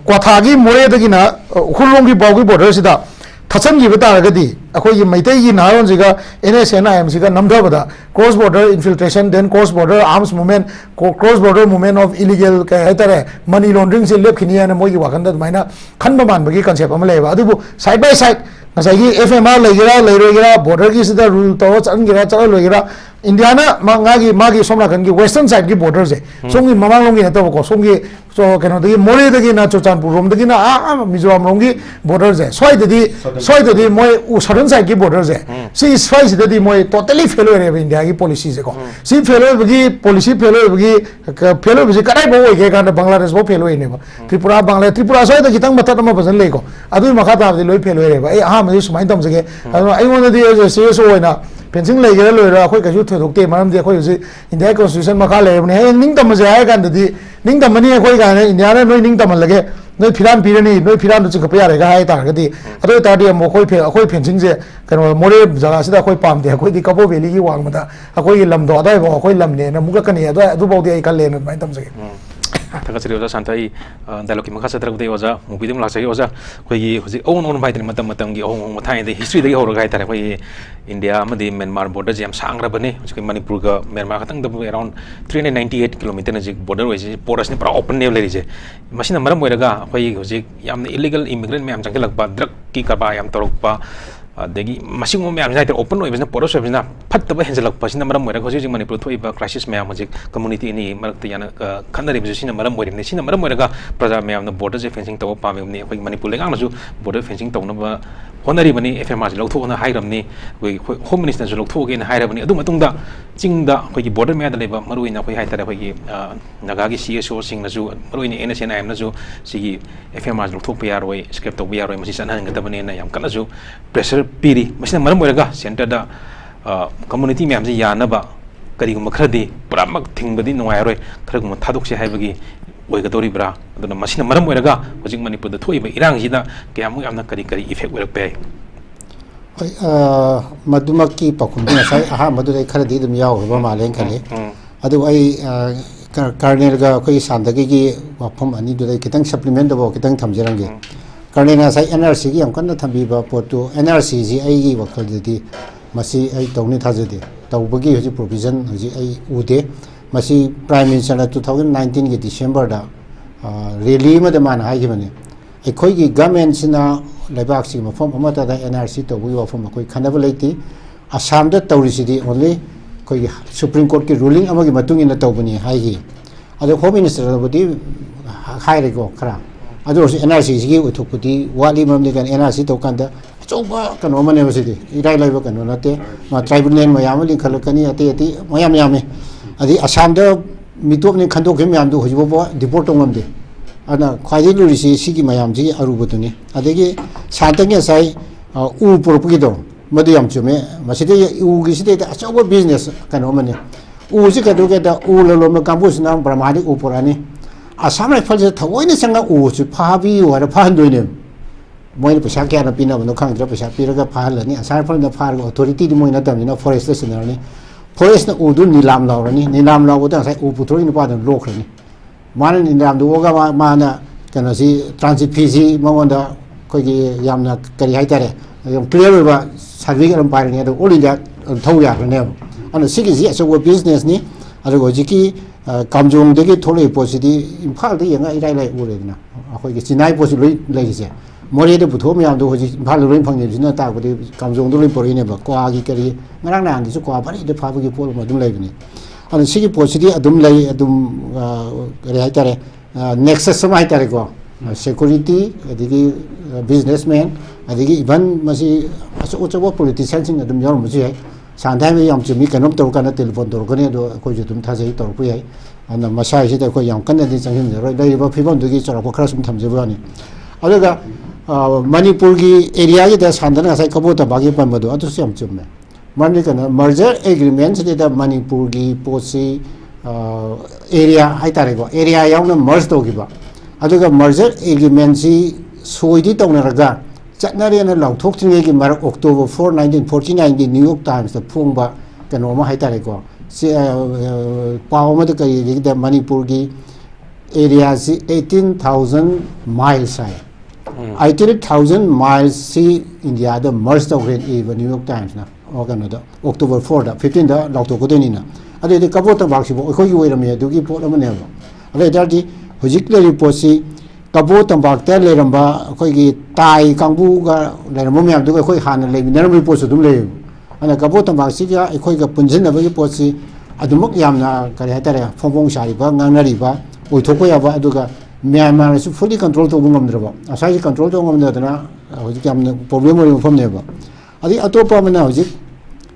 kwatha gi more da gi na khulong gi baw gi border sida thacham gi bata ga di akoi gi maitai gi naron jiga NSN IMC ga namda bada cross border infiltration then cross border arms movement cross border movement of illegal ka hetare money laundering se lep khini na moi gi wakan da maina khanba man bagi concept am leba adu side by side ngasi FMR legira border ki sida rule to changira chala logira India na magi somna kan ki western side ki border je songi mamang longi na to ko songi so kano de more de na chochanpur rom de na Mizoram longi border je soi de moi southern side ki border je si soi de moi totally failure re India ki policy je ko si failure bagi policy failure bagi karai bo ke kan Bangladesh bo failure ne ba Tripura soi de kitang mata ma basan le ko adu makha ta de loi failure re ba ai ha ma sumai tam je ai wona de serious hoina fencing lay gera loira khoi ka ju thok te maram de khoi ji India constitution ma kha le ne ning tam je ai kan de ning tam ni khoi ga ne India na noi ning tam lage noi phiran pirani noi phiran chu ka pa re ga ai ta ga di ado ta di mo khoi fencing je kan more jaga sida khoi pam de khoi di kapo valley ki wang ma da khoi lam do da bo khoi lam ne na mu ka kan ya adu bo de ai kan le na mai tam je thaka seri oja santai dialogue ki makha satrak de oja movie dum la sai oja khoi hoji on bai de matam gi on mathai de history de horo gai tare khoi India amadi Myanmar border jam sangra bane hoji Manipur ga Myanmar khatang da around 398 km na ji border hoji porous ni pura open ne le je masina maram moiraga khoi hoji yam illegal immigrant myam jangkelak ba drug ki karba yam torok pa degi masing mo myam jaiter open oi business porous oi business phat ta ba henjelak pa sina maram moiraga hoji Manipur thoi ba crisis myam hoji community ni marak yana khanari bi sina maram moirim ne sina maram moiraga praja myam na border je fencing taw pa me ni khoi Manipur lengang na ju border fencing taw na ba honari bani FMR lok thok na hairam ni khoi home minister ju lok thok gen hairam ni adu matung da ching da khoi ki border me da leba marui na khoi hai tare khoi ki naga gi CSO sing na ju marui ni NSNIM na ju sigi FMR lok thok pa roi script to pa roi masi san han ga da bani na yam kana ju pressure piri masina maram moiraga center da community me am ji ya na ba kari gum khradi pura mak thing badi noai roi khara gum thadok se hai bagi oi ga tori bra aduna masina maram moiraga hojik Manipur da thoi ba irang ji da kya mu amna kari effect oirak pe hoi madumaki pakhum na sai aha madu dai kharadi dum yaw ba ma len khale adu ai karnel ga koi sandagi gi wafam ani du dai kitang supplement da bo kitang thamjirange karnel na sai NRC gi am kan thambi ba potu NRC ji ai gi wakhal di masi ai tawni thajade tawbagi hoji provision hoji ai ude masi prime minister na 2019 gi December da rally ma da man hai gi bane ai khoi gi government sina lebak si mafam amata da NRC tawbi wafam khoi khanaba leiti Assam da tawri sidi only khoi Supreme Court ki ruling amagi matung ina tawbani hai gi ado home minister da bodi hai re go khara ado NRC gi uthukudi wali mam de kan NRC to kan da choba kan omane basidi irai laiba kan nate ma tribunal mayam li khalakani ati mayam adi Assam da mitop ni khandok ke mayam du hojibo bo deport ngam de ana khwai lu ri si gi mayam ji arubu tuni adegi santange sai u porpugi do madu yam chume maside u gi side da choba business kan omane u ji ka do ke da u lo ma campus na brahmani u porani Assam ra phal thawoi ne sanga u chu phabi wa ra phan doine moi pesa kya na pina no khang dra pesa piraga phal ni Assam phal na phar authority di moi na tam na forest listener ni forest na u du nilam law ni nilam law da sai u puthoi ni pa da lok ni man ni nilam du ga ma na kana si transit pc mawanda ko gi yamna kari hai tare yam clear ba sarvi ga pa ni da all india thau ya ne ana sigi ji so business ni aro go ji ki kamjong de gi thole posidi imphal de yanga irai lai u re na ko gi sinai posi loi lai ji mori de butho myam do hoji imphal loi phang ni jina ta ko de kamjong do loi pori ne ba kwa gi kari ngarang na andi su kwa bari de pha gi pol ma dum lai ni ana sigi posidi adum lai adum re hai tare nexus samai tare ko security adigi businessman adigi even masi aso chobo politician sing adum yor mu ji hai santai me yam chumi kanom tor kana telephone tor kane do ko ju tum thajai tor pu yai ana masai ji da ko yam kan de changin ro dai ba phibon du gi chara ko khara sum thamje ba ni adaga Manipur gi area ji da sandana sai kabo ta bagi pan ba do atu syam chumme mani kana merger agreement ji da Manipur gi posi area hai tare ko area yaw na merge to gi ba adaga merger agreement ji soidi tawna raga Chatnari and Long talked to me October 4, 1949, the New York Times, the Pumba, Kanoma Haitareko. See, Pawamaka, the Manipurgi area, 18,000 miles high. 18,000 miles, see, in the other merged of even New York Times now, or Canada, October 4, 15, Loctocodenina. I did a couple of bucks, you wait a minute to give Port of Maneva. I did Hujikla Posi. Kabo tambak te leramba khoi gi tai kangbu ga leramba myam du khoi hana le minaram ri posu dum le ana kabo tambak si ga khoi ga punjin na ba gi posi adumuk yamna kare hatare phongpong sari ba nganari ba oi thoko ya ba aduga Myanmar su fully control to bungam draba asai control to ngam dana hoji kam problem ori phom ne ba adi atopa mana hoji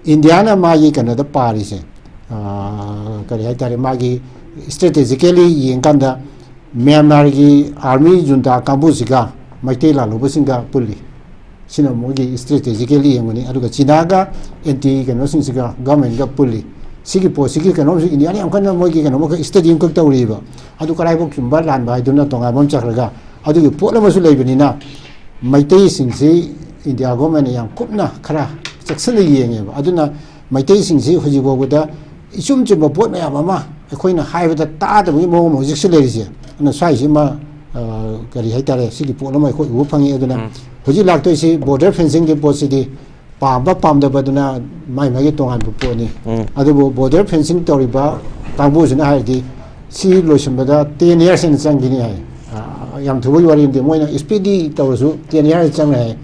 India na ma gi kana da pari se kare hatare ma gi strategically yengkanda Myanmar ki army junta Kambusika Maitela Lobusinga Puli Sina Mogi strategically yengoni aduga China ga anti kano sinsiga government ga Puli Sigi po sigi kano India ni amkana mogi kano mo stadium ko tawriba adu karai bok kimba lan ba iduna tonga bom chakraga adu ki pola masu leibinina Maitei singsi India government yang kupna khara section yenge ba aduna Maitei singsi hoji bogoda isum chuma pot na mama akoina haibada ta da mo mo jikse leirisi na sai sima kari haitare sigi po lamai ko u phangi aduna hoji laktoi si border fencing ke posi di pamba pamda baduna mai mai tongan bu po ni adu border fencing tori ba tangbu sina haidi si loishambada 10 years in sangini hai yam thubi wari de moina speedy tawsu 10 years chang hai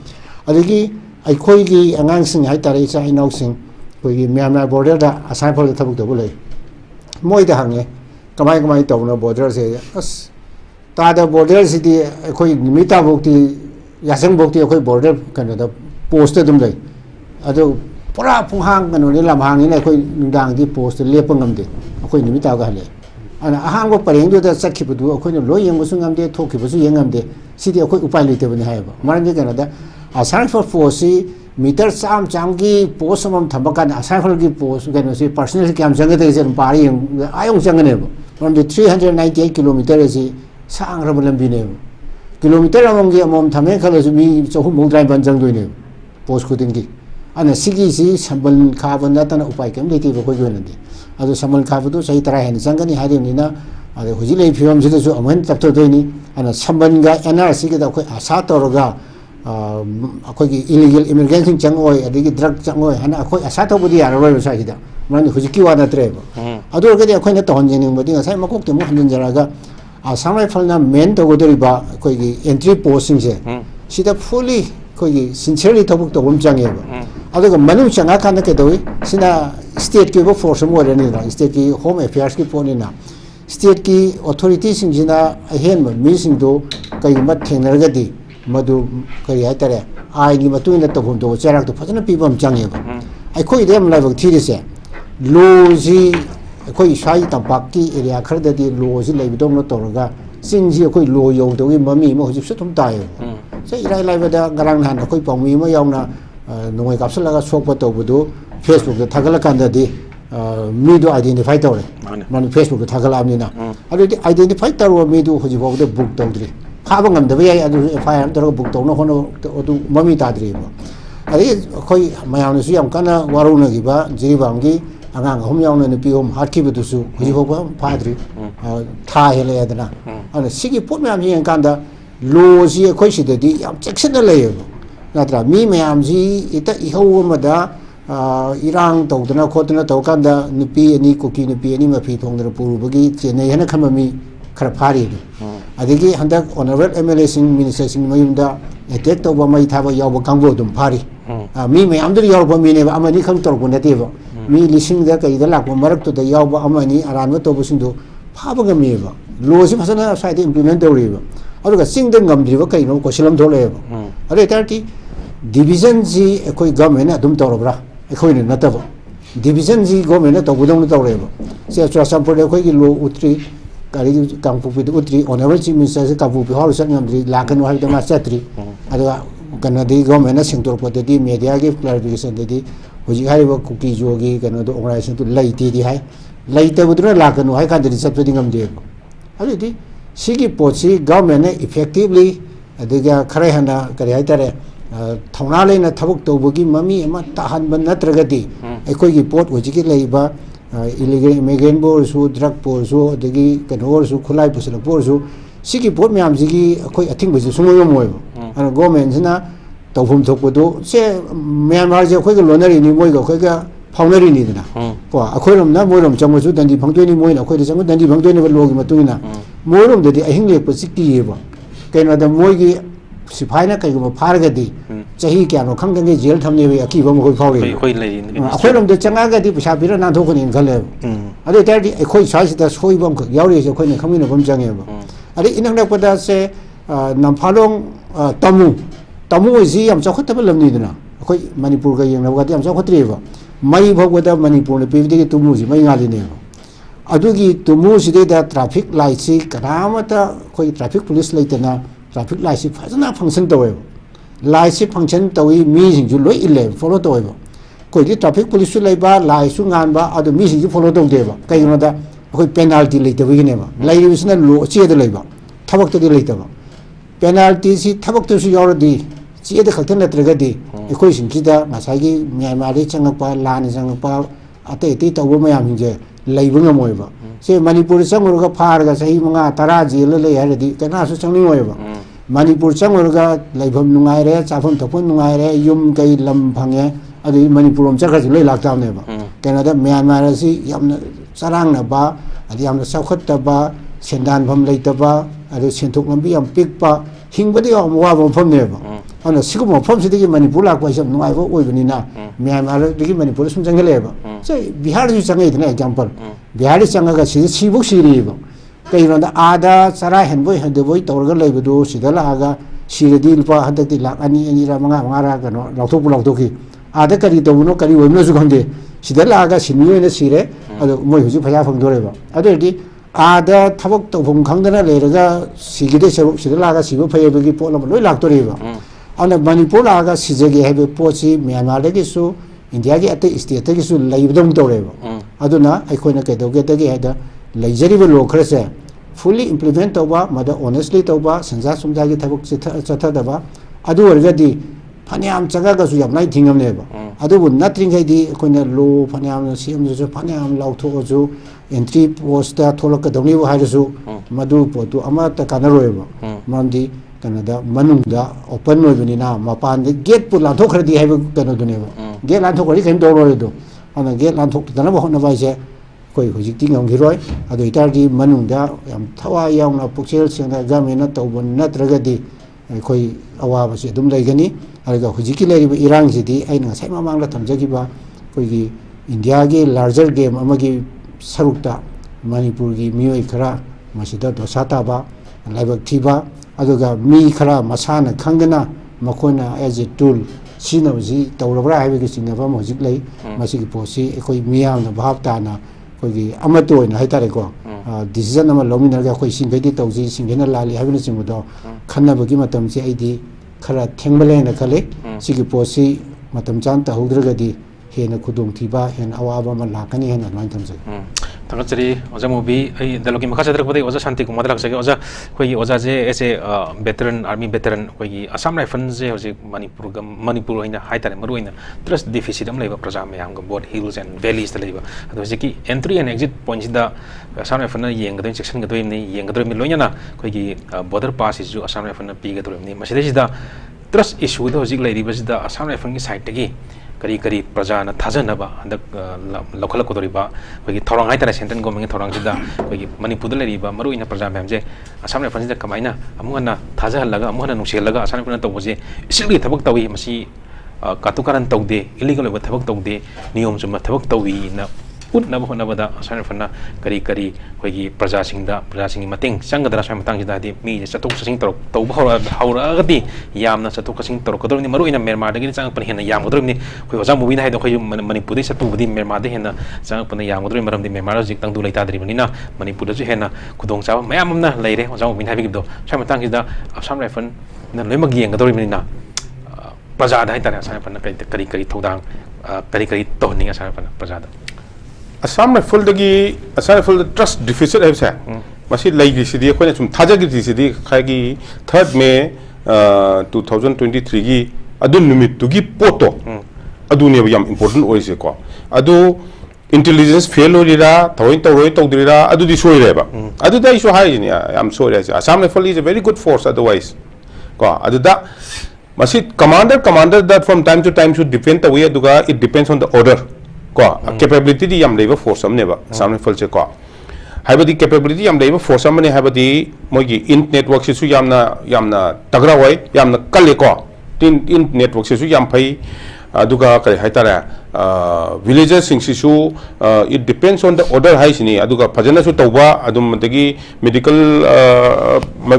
adigi aikoi gi angang sing haitare sa inok sing ko gi Myanmar border da asai phol thabuk do bulai moi da hange kamai tawna border se as ta da border city khoi nimita bokti yasang bokti khoi border kana da post dum dai ado pura phang kanu ni lam hang ni khoi nungdang di post lepangam de khoi nimita ga hale ana ahang go pareng do da sakhi bu khoi no loi yeng usung am de thokhi bu su yeng am de city khoi upai lite bani hai ba maran de kana da asang for force meter sam chamgi post am thambakan asang for gi post kanu si personal kam jang de jen pari ayong jang ne from the 398 kilometer is sang rabalam bine kilometer among gi amom thame khala mi chohu mudrai banjang doine post khuding gi ana sigi si sambal khaban da tan upai kem leti ko gone de adu sambal khabu do sai tara hen jangani hari ni na adu hoji lei phiom si su amen tap to doini ana samban ga NRC gi da khoi asa toroga akhoi gi illegal immigrant chang oi adigi drug chang oi ana akhoi asa to budi ara ro sa gi da man hoji ki wa na tre adu ga de akhoi na ton jening bodi ga sai makok te mo han jaraga Samai Falna men to Godoriba, Kogi entry posting, she the fully Kogi sincerely talk to Wumjang. Other Manu Changaka Kadoi, Sina state give for some more than state key home affairs ponina. State key authorities in Jina, a hen missing do Kayumat Tenagadi, Madu Kariatare, I give a 2 in the top of the Charak to Patana people Jang. I call them like a Tiris, Lozi. Koi shai tampaki area khada di lo ji lei dom no torga sing ji koi lo yo do mami mo ji sutum tai se irai lai bada garang han koi pangmi mo yaw na noi kapsala ga sok pa to budu Facebook da thagala kan da di mi do identify tore man Facebook da thagala amni na adu identify taro mi do hoji bog da book tawdri khaba ngam da bai adu FIR taro book to no hono adu mami ta dri mo ari koi mayam su yam kana waruna gi ba jiri bam gi angang hom yaw na pi hom hat ki bu su hoji bog padri tha hele adana ana sigi pot mayam ji kan da lo ji khoi si de di yam section da le natra mi mayam ji ita I ho ma da irang to dana khotna to kan da nupi ani kuki nupi ani ma phi thong da puru bagi chene hena khama mi khara phari adigi handak honorable MLA sing minister sing mayum da attack to ba mai tha ba yaw ba kangbo dum phari mi mayam da yaw ba mi ne ba amani khang tor ko na te ba mi lising da kai da lak ba marak to da yaw ba amani aran ba to bu sing do pha ba ga mi ba lo si phasana sai de implement do ri ba aruga sing da ngam dri ba kai no ko silam do le ba are tarti division ji ekoi government adum tor bra ekoi ne na ta ba division ji government to bu dong to re ba se chwa sampur ekoi ki lo utri kari kangpu pi utri honorable chief minister se kangpu pi hol sang ngam dri la kan wa da ma satri aruga kana di government sing tor po de media gi clarification de hoji hai ba kuki jogi kana do organization to lai ti di hai lai ta budra la kan wa kan de sap di ngam de ari di sigi pochi government effectively adiga khare hana kari hai tare thona leina thabuk tawbugi mami ama tahan ban natragadi ekoi gi pot hoji ki leiba illegal immigrant bor su drug bor su adigi kanor su khulai pusala bor su sigi pot myam jigi ekoi athing bu su moyo moy ana government sina tawphum thokpudu se Myanmar je khoi ga lonari ni moi ga khoi ga faunari ni dina ko akhoi rom na moi rom changmu su dandi phangtoi ni moi na khoi de chang dandi phangtoi ni ba logi matuna moi rom de ahing le pu sikki ba kena da moi gi sipai na kai go phar ga di chahi kya no khang ge jail thamne be aki bam khoi phau re khoi lai akhoi rom de changa ga di pisa bira na thok ni khale ade tar di akhoi sai da soi bam kho yaw re se khoi ne khami ne bam chang ye ba ade inang na pada se nam phalong tamu ji yam chakhat ta lam ni dina akhoi manipur ga yeng na ga di yam chakhat re ba mai bhog da manipur ne pe de tumu ji mai nga li ne adugi tumu si de da traffic light si karamata khoi traffic police lai tana traffic light si fazana function tawe light si function tawi mi jing ju loi ile follow tawe khoi di traffic police lai ba light su ngan ba adu mi jing ju follow taw de ba kai no da khoi penalty lai tawi ne ba lai ri sna lo che de lai ba thabak to de lai ta ba penalty si thabak to su yor di che de khakten na traga di khoi sing ki da masai gi Myanmar ri changak pa la ni changak pa ate ti taw ma yam je lai bu ngam oi ba se manipur changur ga phar ga sahi manga tara jil le ya di kana su changni oi ba manipur changur ga laibam nungai re chafam thopon nungai re yum kai lam phange adi manipur om chakha loi lak tam ne ba kana da Myanmar si yamna sarang na ba adi yamna saukhat ta ba sendan pham lai ta ba adi senthuk lambi yam pik pa hingbadi wa wa pham ne ba ana sigum pham si de manipur lak pa sam nungai ba oi bani na Myanmar de manipur sum jangle ba se bihar ju changai thne example bihar changa ga si sibuk siri ba kai ron da ada sara henboi handeboi torga leibudu sidala aga siradi lupa hadati lak ani ra manga ra ga no lauthok ki ada kari to no kari wono su khande sidala aga sinui na sire ado moi huju phaya phang dore ba ado di ada thabok to phum khangdana leraga sigide sidala aga sibu phaya bagi polam loi lak tore ba ana manipur aga sijege hebe pochi Myanmar de su India ge ate state ge su laibdom tore ba aduna aikoina ke doge de ge hada laijari ba lo khrase fully implement toba mada honestly toba sanja sumja gi thabuk chatha daba adu wargadi phaniam chaga ga su yam nai thingam ne ba adu bu nothing gai di koina lo phaniam sim ju phaniam lau tho ju entry post ta tholak ka dongni wa ha ju madu potu ama ta kanaroi ba mandi kanada manungda open no bini na mapan de gate pu la thok khadi hai bu kanu dune ba gate la thok ri kem do ro do ana gate la thok ta na ba na ba je koi hujik ti ngam giroi adu itar di manungda yam thawa yaung na puksel sengda gamena tawbon natragadi koi awa ba se dum lai gani aga hujiki lai ba irang ji di aina sai mamang la thamjagi ba koi gi India ge larger game amagi sarukta Manipur gi mioi khara masida dosata ba laibak thiba aduga mi khara masana khangana makona as a tool sinaji tawrabra haibe gi sinaba hujik lai masigi posi ekoi miyam na bhab ta na koi amato na haitare ko decision ama lominar ga koi singedi tawji singena lali habina simudo khanna bagi matam si aidi khara thengbale na khale sigi posi matam chan ta hudragadi hena khudong thiba hen awaba ma lakani hen anwan thamse Tangachari Oja Mobi ai dalogi makasa drakpade Oja Santikumar daksage Oja koi Oja je as a veteran army veteran koi Assam Rifles je hoji Manipur haina haitare maruina trust deficit am leba praja mayam ga both hills and valleys ta leba ado ki entry and exit points da Assam Rifles na yeng ga section ga doi ni yeng ga doi mi loina na koi gi border pass is ju Assam Rifles na pi ga doi ni maside da trust issue da hoji lai riba da Assam Rifles ki side gi kari praja na thajana ba andak lokal ko dori ba koi thorang hai tara central government thorang sida koi Manipur le riba maru ina praja mem je Assam le fanjida kamaina amuna thaja laga amuna nuksel laga Assam le to boje isli thabak tawi masi katukaran tawde illegal ba thabak tawde niyom chuma thabak tawi na utna ba bada Assam le fanna kari koi gi praja singi mating sangadra sa matang sida di mi chatuk sing tor to ba haura gadi yamna chatuk sing tor kodor ni maru ina Myanmar de chang pan hena yam kodor ni koi Oja Mobi na hai do koi Manipur de chatu budi Myanmar de hena chang pan yam kodor maram di Myanmar jik tang du lai ta dri ni na Manipur de ju hena khudong cha mayam na lai re Oja Mobi na hai do sa matang sida Assam Rifle na loi mag yeng kodor ni na praja da hai ta Assam pan kari thodang kari to ni Assam pan praja da Assam Rifle dagi Assam Rifle trust deficit hai sa masi lai gi sidi khoi na chum thaja gi sidi khai gi 3rd May 2023 gi adun numit tu gi poto adu ne yam important oi se ko adu intelligence fail ho rira thoin to dira adu di soi re ba adu da isu hai ni am soi re Assam Rifle is a very good force otherwise ko adu da masi commander that from time to time should defend the way aduga it depends on the order ko capability di yam labor force am neba Assam Rifle che ko हाइबदी capability याम लेबा force अमने हाइबदी मोगी इन network से सु यामना तगरा होय यामना कल्ले को इन नेटवर्क से सु याम फै अदुगा करै हाइतारा villages sing sisu it depends on the order hai sini aduga phajana su tawba adum dagi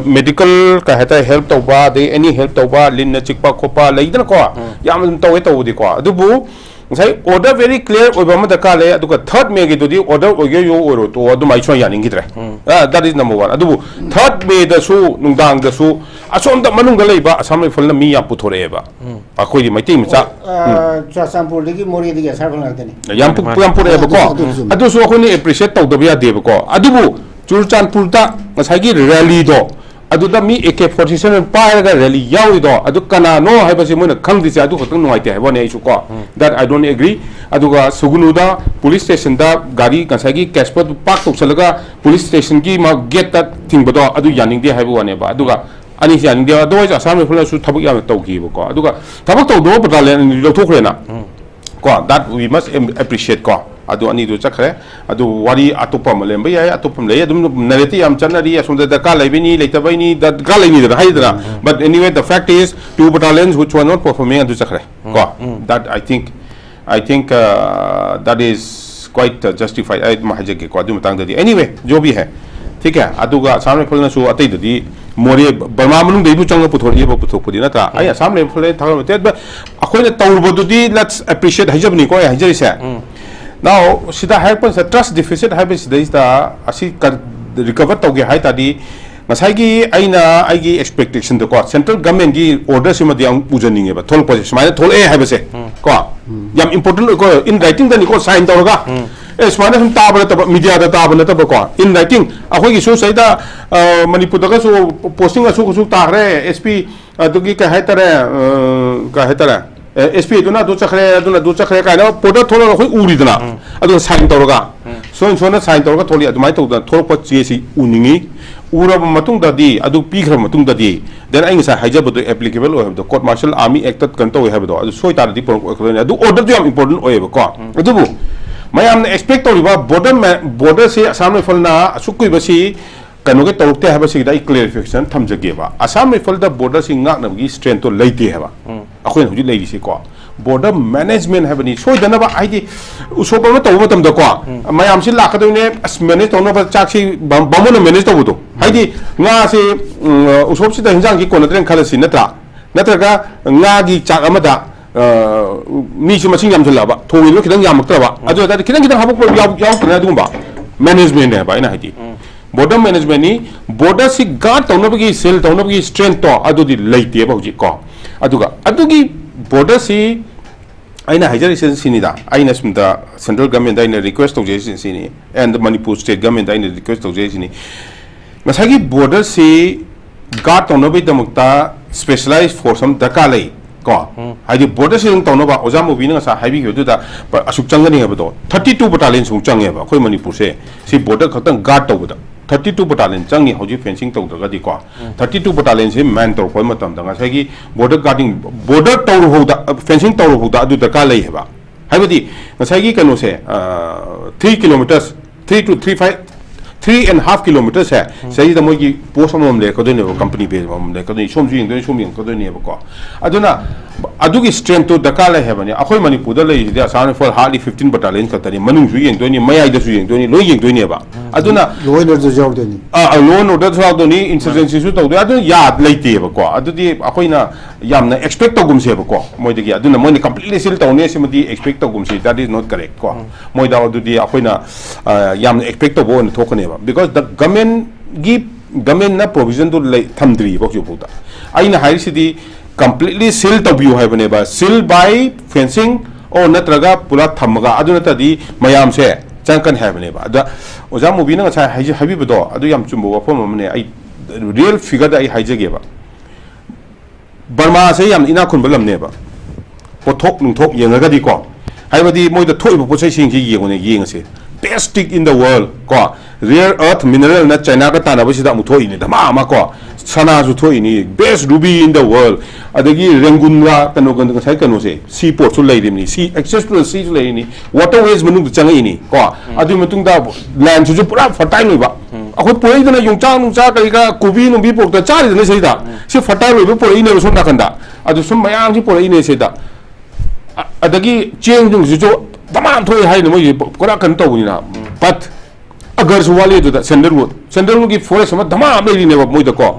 medical ka heta help tawba de any help tawba lin na chikpa khopa leidana ko yam tawe tawdi ko adubu sai order very clear obama da ka le aduga third may gi dodi order oge yo oro to adu mai chwa yaning gidre that is number 1 adubu third may da su nungdang da su asom da manung da leiba asam le phulna mi ya puthore ba akoi di mai tim cha Sampur digi mori digi asar phulna tani yam pure ba ko adu su akoi ni appreciate taw da ya de ba ko adubu churchanpur da ngasai gi rally do aduda mi AK47 pairaga rally yawi do adu kana no haibasi moina khangdi cha adu khotang nuai te haibone isu ko that I don't agree aduga sugunu da police station da gari kasagi cashpot park toksalaga police station ki ma gate ta thingbodo adu yaning de haibu wane ba aduga ani yaning de do ja asam phula su thabuk yam tawki ba ko aduga thabuk taw do battalion ni lo thokhrena ko that we must appreciate ko adu ani do chakre adu wari atopa malem ba ya atopam le adum nareti am chanari asunda da ka laibini leitabini da ka laini da haidra but anyway the fact is 2 battalions which were not performing adu chakre ko that I think that is quite justified I mahajage ko adu matang da anyway jo bhi hai ठीक है अदुगा सामने फलना सु अतै ददी मोरे Burma मनुंग देबु चंग पुथोरि बो पुथोपुदि नता आया सामने फले थागम ते अखोइना तौरबदुदि लेट्स एप्रिशिएट हाइजबनि को हाइजरिसे नाउ सिदा हाइपन से ट्रस्ट डिफिसिट हाइबे सिदा इस्ता असि recover तौगे हाइतादि ngasai aina aigi expectation de ko central government gi order sima de ang pujaninge ba thol pose smile thol e haibase ko yam important ko in writing da ni ko sign tawga e smile sum tabla ta media da tabla ta ko in writing akhoi gi so sai da manipur da so posting su ta re sp du gi ka haitare SP duna du chakre ka na poda thola khoi uri dana adu sign tawga so na sign tawga tholi adu mai tawda thol po chi si uningi uraba matung da di adu pikhra matung da di then ai ngasa hijab do applicable o the court martial army act kan to have do adu soi tar di por adu order jo important o ko adu bu mayam expect to ba border se assam rifle na sukui basi kanu ke tawte have si da clarification thamjage ba assam rifle da border sing ngak na gi strength to leite have akhoi huji leidi si ko border management have ni soi dana ba ai di usopa ma taw tam da ko mayam si lakadu ne as manage to no ba chak si bamu na manage to bu hai di nga si usop si da hinjang gi ko na tren khala si natra ga nga gi chak amada mi si masing yam thula ba thowi lo kidang yam tra ba adu da kidang habuk ko yaw tra du ba management ne ba ina hai di border management ni border si guard to no gi sel to no gi strength to adu di leite ba ji ko adu gi border si aina hijarisin sinida aina smda central government aina request to jason sini and the manipur state government aina request to jason masagi border si guard to no be damukta specialized force am dakalai ko haidi border si to no ba oja Mobi na sa haibi hyodu da asuk changani ha ba 32 battalion sung change ba khoi manipur se si border khatang guard to ba 32 battalion changi hoji fencing to daga di ko 32 battalion se man to ko matam da ngasai border guarding border to ro da fencing to ro da adu da ka lai heba haibadi ngasai gi kanu se 3 kilometers 3.5 kilometers hai sai da mogi post mom le ko ne company base mom le ko ni som jing ko ne ko aduna adugi strength to da ka lai heba ni akhoi manipur da lai da san for hardly 15 battalion ka tani manung ju yeng do ni mayai da su yeng do ni lo yeng do ni ba aduna law and order job de ni law and order job do ni insurgency su to do adu ya leite ba ko adu di akhoi na yamna expect to gum se ba ko moi de gi aduna moi ni completely sil to ne sim di expect to gum se that is not correct ko moi da adu di akhoi na yamna expect to bo ne thok ne ba because the government na provision to lay thamdri ba ju puta aina hai si di completely seal to view have ne ba seal by fencing or natraga pula thamaga adu na ta di mayam se changkan have ne ba da oja Mobi na cha habi ba do adu yam chumbo wa form ne ai real figure da ai haije ba Burma se yam ina khun balam ne ba pothok nungthok yenga ga di ko hai ba di moi da thoi bo sai sing ki yeng ne yeng se best stick in the world ko rare earth mineral na China ka ta na ba si da mu thoi ne da ma ko Sana Zutoini, best ruby in the world. Adagi Rangunga, Kano say, seaport to lady, sea access to the sea lady, waterways Manu Changini, Adumatunda land to put up for time. I could put in a young town, Zaka, Kubin, people, the child, and say that. She for time, we put in a Sunakanda. I do some my arms people in a say that. Adagi changing Zujo, the man told high the way, Korakan, but. Agar suwali itu tak senderwood ki forest sama dama ambil ini apa muda ko.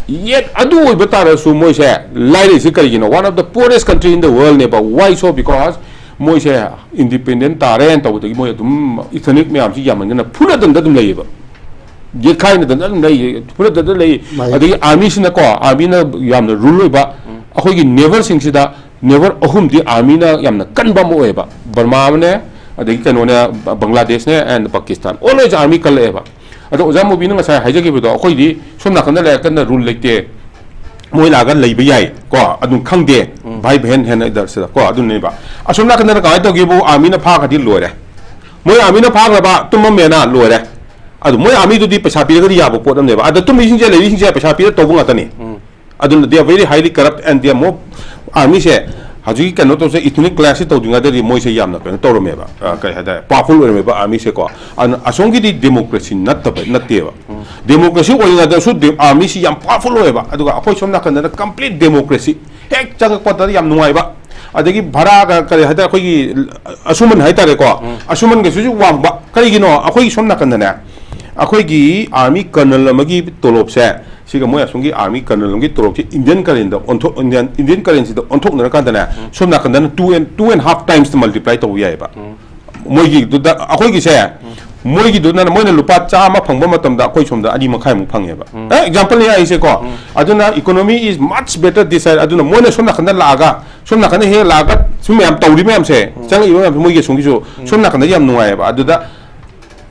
Yet aduh betara su moise lain isi kali gino one of the poorest country in the world ne ba why so because moise independent taren tahu tu moise tum ethnic me amsi zaman gana pura denda tum lagi ba. Ye kai ne denda tum lagi pura denda lagi. Adi army sini ko army na yam na rule ba. Aku ki never sing sida never ahum di army na yam na kan ba moe ba. Burma ne. Adagi kanona Bangladesh ne and Pakistan always army kal eba ado oja Mobi na sa haja gi bedo khoi di somna kan la kan rule lekte moi la ga lei ba yai ko adun khangde bhai bhen hen idar se ko adun ne ba asomna kan na ka to gi bu army na pha ka di lore moi army na pha la ba tum me na lore ado moi army du di paisa pi ga di ya bo podam ne ba ado tum sing je lei sing je paisa pi to bu ngata ni adun they are very highly corrupt and they are more army se Haji kan noto se ethnic class itu juga dari moise yam nak kan toro meba kayak ada powerful meba army se ko asongi di demokrasi nat tiba demokrasi orang ada su army si yam powerful meba aduh apa som nak kan ada complete demokrasi hek jaga kota yam nuai ba ada ki bara kayak ada aku ki asuman hai tare ko asuman ke suju wang ba kayak gino aku ki som nak kan ada aku ki army colonel magi tolop se Sehingga moi asongi army colonel lagi tolok Indian currency untuk Indian currency itu untuk nak kandana, so nak kandana 2.5 times multiply tu biaya ba. Moi gitu, aku gitu saya, moi gitu, na moi na lupa cama pangba matam dah, aku isomda adi makai mupang ya ba. Example ni saya ko, aduna economy is much better this side, aduna moi na so nak kandana laga, so nak kandana he laga, semua yang tahu di mana saya, jangan ibu moi gitu songi so nak kandana yang nuai ba, aduna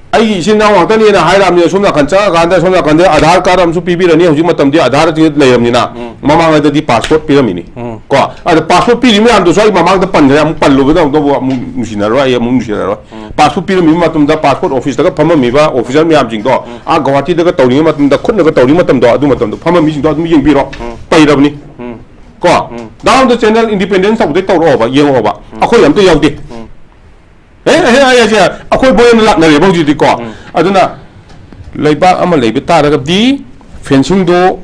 ai sin na wang tani na hairam ni somna kan cha kan da somna kan de Aadhaar card am su pibi rani hoji matam di Aadhaar ti leiram ni na mama ga di passport piram ni ko ada passport piri mi am do sai mama da pan am pallu da do mu sinaro ai mu sinaro passport piram mi matam da passport office da phama mi ba officer mi am jing do a Guwahati da tawni matam da khun da tawni matam do adu matam do phama mi jing do mi yeng bi ro pai rab ni ko down the channel independence of the tawro ba yeng ba akoi am to yaw de aku boleh nak nari bang jadi ko. Aduna lebar amal lebar tar di fencing do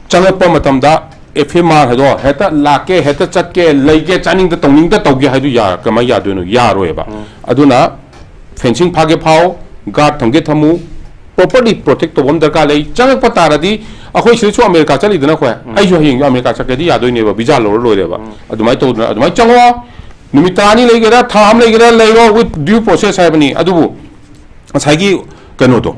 jangan apa macam dah FMR hado, heta lake heta cat ke lege caning dah tongning dah tauge hado ya, kemai ya dulu ya roe ba. Aduna fencing pagi pau guard tangge tamu properly protect to wonder kali jangan apa tar di aku istri suami Amerika cari dana ko. Ayo hing Amerika cakap di ya dulu ni ba visa lor ba. Adumai tu adumai cangwa. Numitani lagi ada, tham lagi ada, lego with due process saya bani. Aduh, saya ki keno to.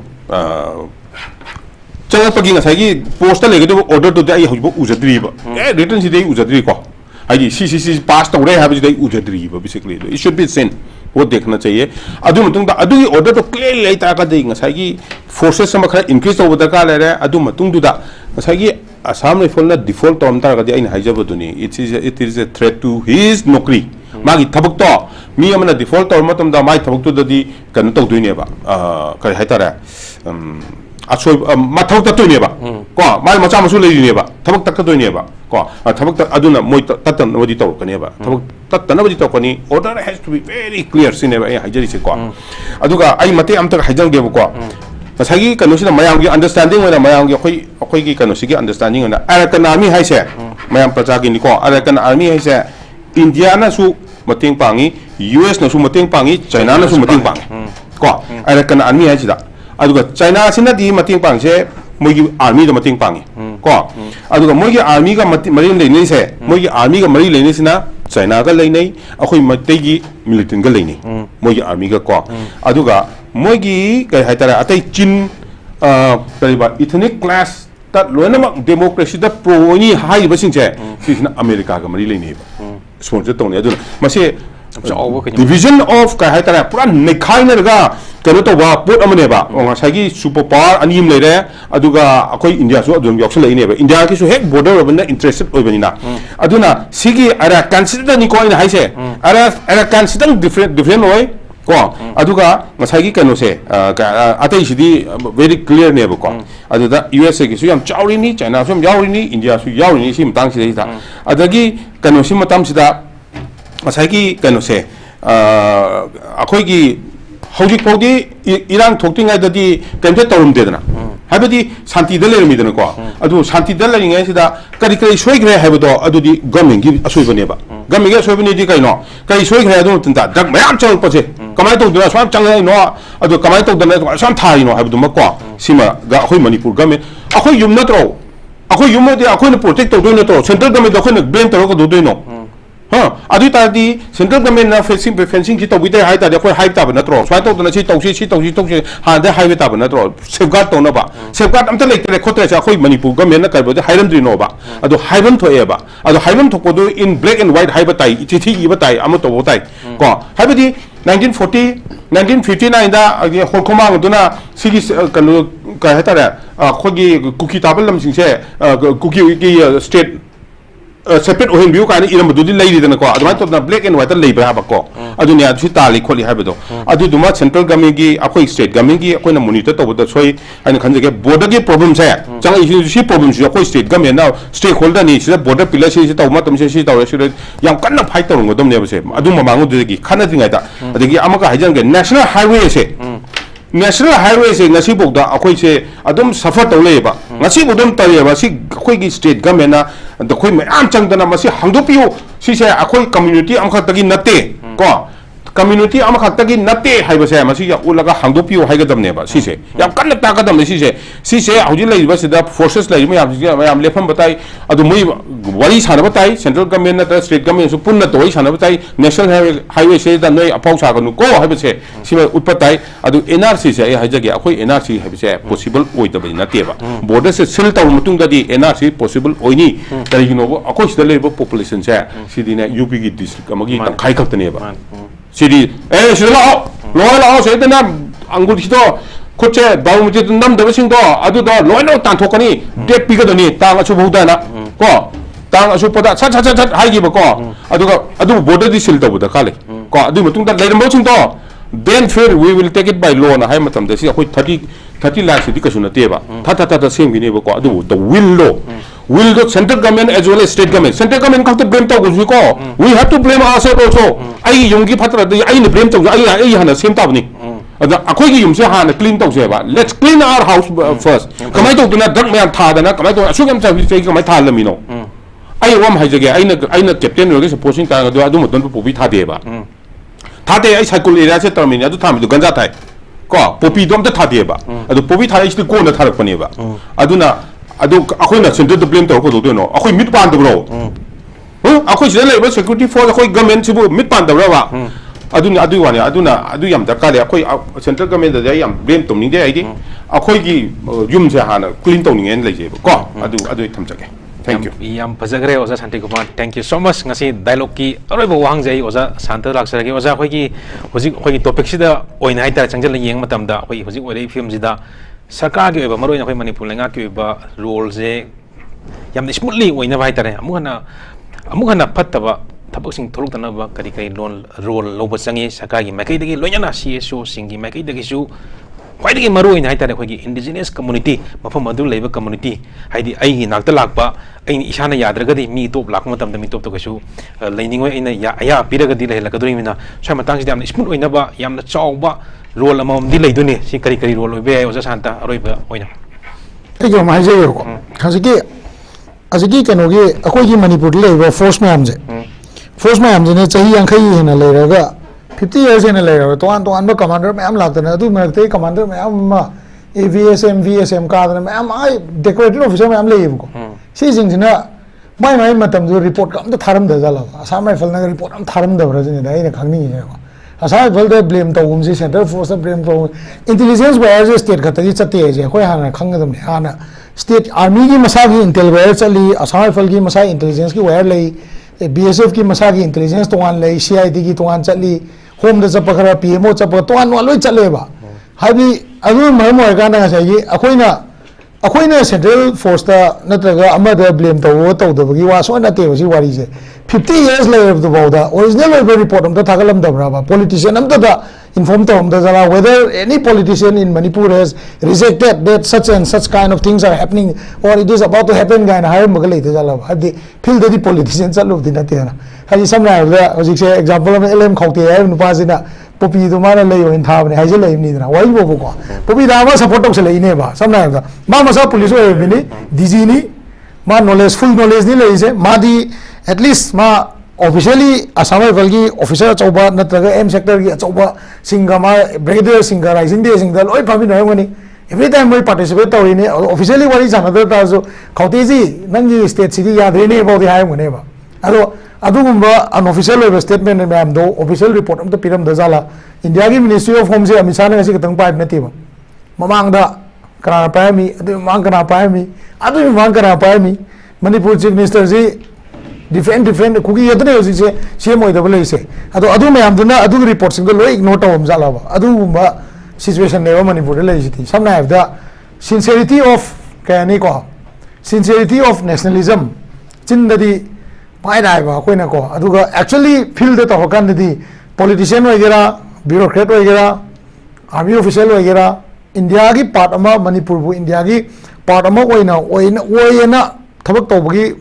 Jangan pergi nggak saya postal lagi tu order tu dia harus ujadri ba. Return sih dia ujadri ko. Aji si pass tu orang harus dia ujadri ba basically. It should be sent. वो देखना चाहिए अदु मतुंग दा अदु की order तो clear ले ता का देंगे सागी फोर्सेस सम खरा इंक्रीज तो दरकार ले रे अदु मतुंग दुदा सागी असम राइफल ना डिफॉल्ट तो हमता का दे इन हाइजब दुनी it is a threat to his नौकरी मागी थबक तो मी अमना डिफॉल्ट तो मतम दा माई थबक तो ददी कन तो दुनी बा का हाइतारा असोय मथौ त तुनी बा को माई मचा मसु लेनी बा थबक तक दुनी बा को थबक त अदुना मोय ततन वदि तो कने बा थबक ततन वदि तो कनी order has to be very clear सिने बा हाइजरी से को अदुगा आई मते अमत हाइजंग दे को सागी कनोसिना मयाम की अंडरस्टैंडिंग होना मयाम की कोई की कनोसि की अंडरस्टैंडिंग होना अमेरिकन आर्मी है से मयाम प्रजा की निको अमेरिकन आर्मी है से इंडिया ना सु मतेंग पांगी यूएस ना सु मतेंग पांगी चाइना ना सु मतेंग पांगी को अमेरिकन आर्मी है सिदा अदुगा चाइना सिना दी मतेंग पांग से मोगी आर्मी द मतेंग पांगी को अदुगा मोगी आर्मी का मरी लेने से मोगी आर्मी का मरी लेने सिना चाइना का लेने अखोई मतेगी मिलिटेंट का लेने मोगी आर्मी का को अदुगा मोगी कई हाइतारा अतई चीन करीबा इथनिक क्लास तात लोइनमक डेमोक्रेसी दा प्रोनी हाई बसिंगचे सिना अमेरिका का मरी लेने स्पॉन्सर तोने अदुना मसे डिवीजन ऑफ का हाइतारा पूरा नेखाइनरगा कनो तो वा पोट अमने बा सागी सुपर पावर अनिम लेरे अदुगा अखोई इंडिया सु अदुम यॉक्सन लेने बा इंडिया की सु हेक बॉर्डर ओबन इंटरेस्टेड ओबनिना अदुना सिगी अरा कंसिडर नि कोइन हाइसे अरा कंसिडर डिफरेंट ओय ko aduga ngasai gi kano se atai sidi very clear ne ba ko aduda USA gi su yam chawri ni China su yam yawri ni India su yawri ni sim tang si da adagi kano sim matam sida ngasai gi kano se akhoi gi hojik podi irang thokting ai dadi kemte torum de dana habadi shanti dal le mi dana ko adu shanti dal la ngai sida kari kari soi gre habado adudi government gi asoi bane ba government gi asoi bane di kai no kai soi gre adu tanta dak mayam chang pache kamai to dana swam chang no adu kamai to dana swam thai no habadu ma ko sima ga khoi manipur government akhoi yum na tro akhoi yum de akhoi na protect to do na tro central government akhoi na blame to ko do no adu ta di central government na fencing ki to bi de hai ta de khoi hai ta ba na tro swai to dana chi to si ha de hai ta ba na tro safeguard to na ba safeguard am ta le tre khotre cha khoi manipur government na kai bo de hairam dri no ba adu hairam tho e ba adu hairam tho ko do in black and white hai ba tai chi thi i ba tai am to bo tai ko hai ba di 1959 da hong kong ma do na sigi kanu ka ha ta ra khoi gi kuki tabal lam sing se kuki gi state separate ohin view ka ni iram du di lei de na ko aduma to na black and white lei ba ba ko adu ne adu ta li kholi ha ba do adu duma central government gi akoi state government gi akoi na monitor to ba soi ani khan je border gi problem sa chang isi problem ju akoi state government now stakeholder ni si border pillar si to ma tam si to si yam kan na fight to ngom ne ba se adu ma mangu de gi khana dingai da adagi amaka haijan ge national highway se national highway se ngasi bok da akoi se adum suffer to le ba ngasi bodum tare ba si akoi gi state government na da khoi me am chang da na masi hangdo piu si se akoi community am kha tagi nate ko community am kha tagi nate hai ba se masi ya ulaga hangdo piu hai ga dam ne ba si se yam kan ta ga dam si se hauji lai ba se da forces lai me yam lefam batai adu moi wari sana batai central government na state government su punna toi sana batai national highway se da noi apau sa ga nu ko hai ba se si utpatai adu NRC se ai haja ge akoi NRC hai ba se possible oi da ba na te ba border se sil taw mutung da di NRC possible oi ni tari you know akoi se le population se si di na UP gi district amagi tang khai khak ne ba si di si lao se da na angul si to khoche daw mu je nam da ba sing do adu do loi no tan thok ni date pi ga do ni tang achu bu da na ko tang asu poda chat hai gi ba ko adu border di sil taw da khale ko adu mutung da leiram bo sing do then fair we will take it by law na hai matam da si khoi 30 lakhs di ka suna te ba tha same gi ne ba ko adu the will the central government as well as state government ka to blame to go ko we have to blame ourselves also ai yung gi phatra da ai ne blame to ai hana same ta ni ada akhoi gi yum se hana clean to se ba let's clean our house first kamai to na dak me tha da na kamai to asu gam cha vi se kamai tha lami no ai wam hai jage ai na captain ro ge supporting ta do adu modon po bi tha de ba tha de ai cycle area se termin adu tham du ganja thai ko popi dom ta tha de ba adu popi thai is ko na tharak pani ba aduna adu akhoi na center to blame to ko do no akhoi mit pan do ro akhoi se le ba security force akhoi government sibu mit pan do ba aduna adu wani adu yam da ka le akhoi central government da yam blame to ning de ai di akhoi gi yum se hana clean to ning en le je ko adu tham jage thank you yam pazagre oza Santikumar thank you so much ngasi dialogue ki aroi bo wang jai oza santa laksar ki oza khoi ki hoji topic sida oina hai ta changjal yeng matam da khoi hoji ore film sida sarkar gi ba maroi na khoi manipur lenga ki ba role je yam smoothly oina bai tare amuhana pattaba thabak sing tholuk tana ba kari role loba changi sarkar gi makai dagi loina CSO singi makai dagi su khwaidagi maroi na hai tare khoi gi indigenous community mafam adu leiba community haidi ai hi nakta lakpa ai ni isana yadragadi mi top lak matam da mi top to kasu leiningoi ina ya piragadi le lakaduri mina sai matang si yam smooth oina ba yamna chawba role amam di leiduni si kari role obe oza santa aroiba oina ai jo mai je ko asigi kanogi akoi gi manipur leiba force mayam je ne chahi yankhai hena leiraga 50 years in a layer to an ba commander mayam lagtana adu merte commander mayam VSM ka dana mayam ai decorated officer mayam leib ko si jingsina mai matam du report kam ta tharam da jala asam rifle na report am tharam da bra jini dai na khangni je ko asam rifle da blame to um si center force blame to intelligence wire state ka tagi chate je khoi hana khangdam ne hana state army gi masagi intel wire chali asam rifle gi masai intelligence gi wire lei BSF की मसागी intelligence तो आन ले CID की तो आन चली home the चप खरा PMO चप तो आन वालों चले बा हाबी अदु मरम होगा ना चाहिए अकोई ना अखोइना सेंट्रल फोर्स ता नत्रगा अमदा ब्लेम तव तवदबगी वा सो नते बसी वारी से 50 years later the bawda original report amta thagalam dabra politician amta da inform to amta jala whether any politician in Manipur has rejected that such and such kind of things are happening or it is about to happen gain hire magalai te jala hadi feel the politician chalu din ate na hadi samna da hojik se example lm khawte hai nupa sina popi do mara lei in tha bane haje lei ni na wai bo ko popi da ma support tok se lei ne ba samna da ma masa police oi bini dg ni ma knowledge full knowledge ni lei se ma di at least ma officially Assam Rifle officer chauba natraga M sector ki chauba singa ma brigadier singa rising day singa loi phami na ngani every time we participate to ne officially wari sanada ta so khauti ji nangi state city ya de ne about the high ngane ba ado gumba unofficial statement me am do official report am to piram da jala India ki Ministry of Home se amisa na si katang pa na ti ba mamang da kana pa mi ado mang kana pa mi ado mang kana pa mi Manipur chief minister ji different kuki yadne hosi se CM oi double se adu me am duna adu report single loi ignore to jala ba adu ba situation ne Manipur le jiti samna have the sincerity of kani ko sincerity of nationalism chindadi pai dai ba koina ko adu ga actually feel the to kan di politician oi gera bureaucrat oi gera army official oi gera India ki part ama Manipur bu India ki part ama oina thabak to bagi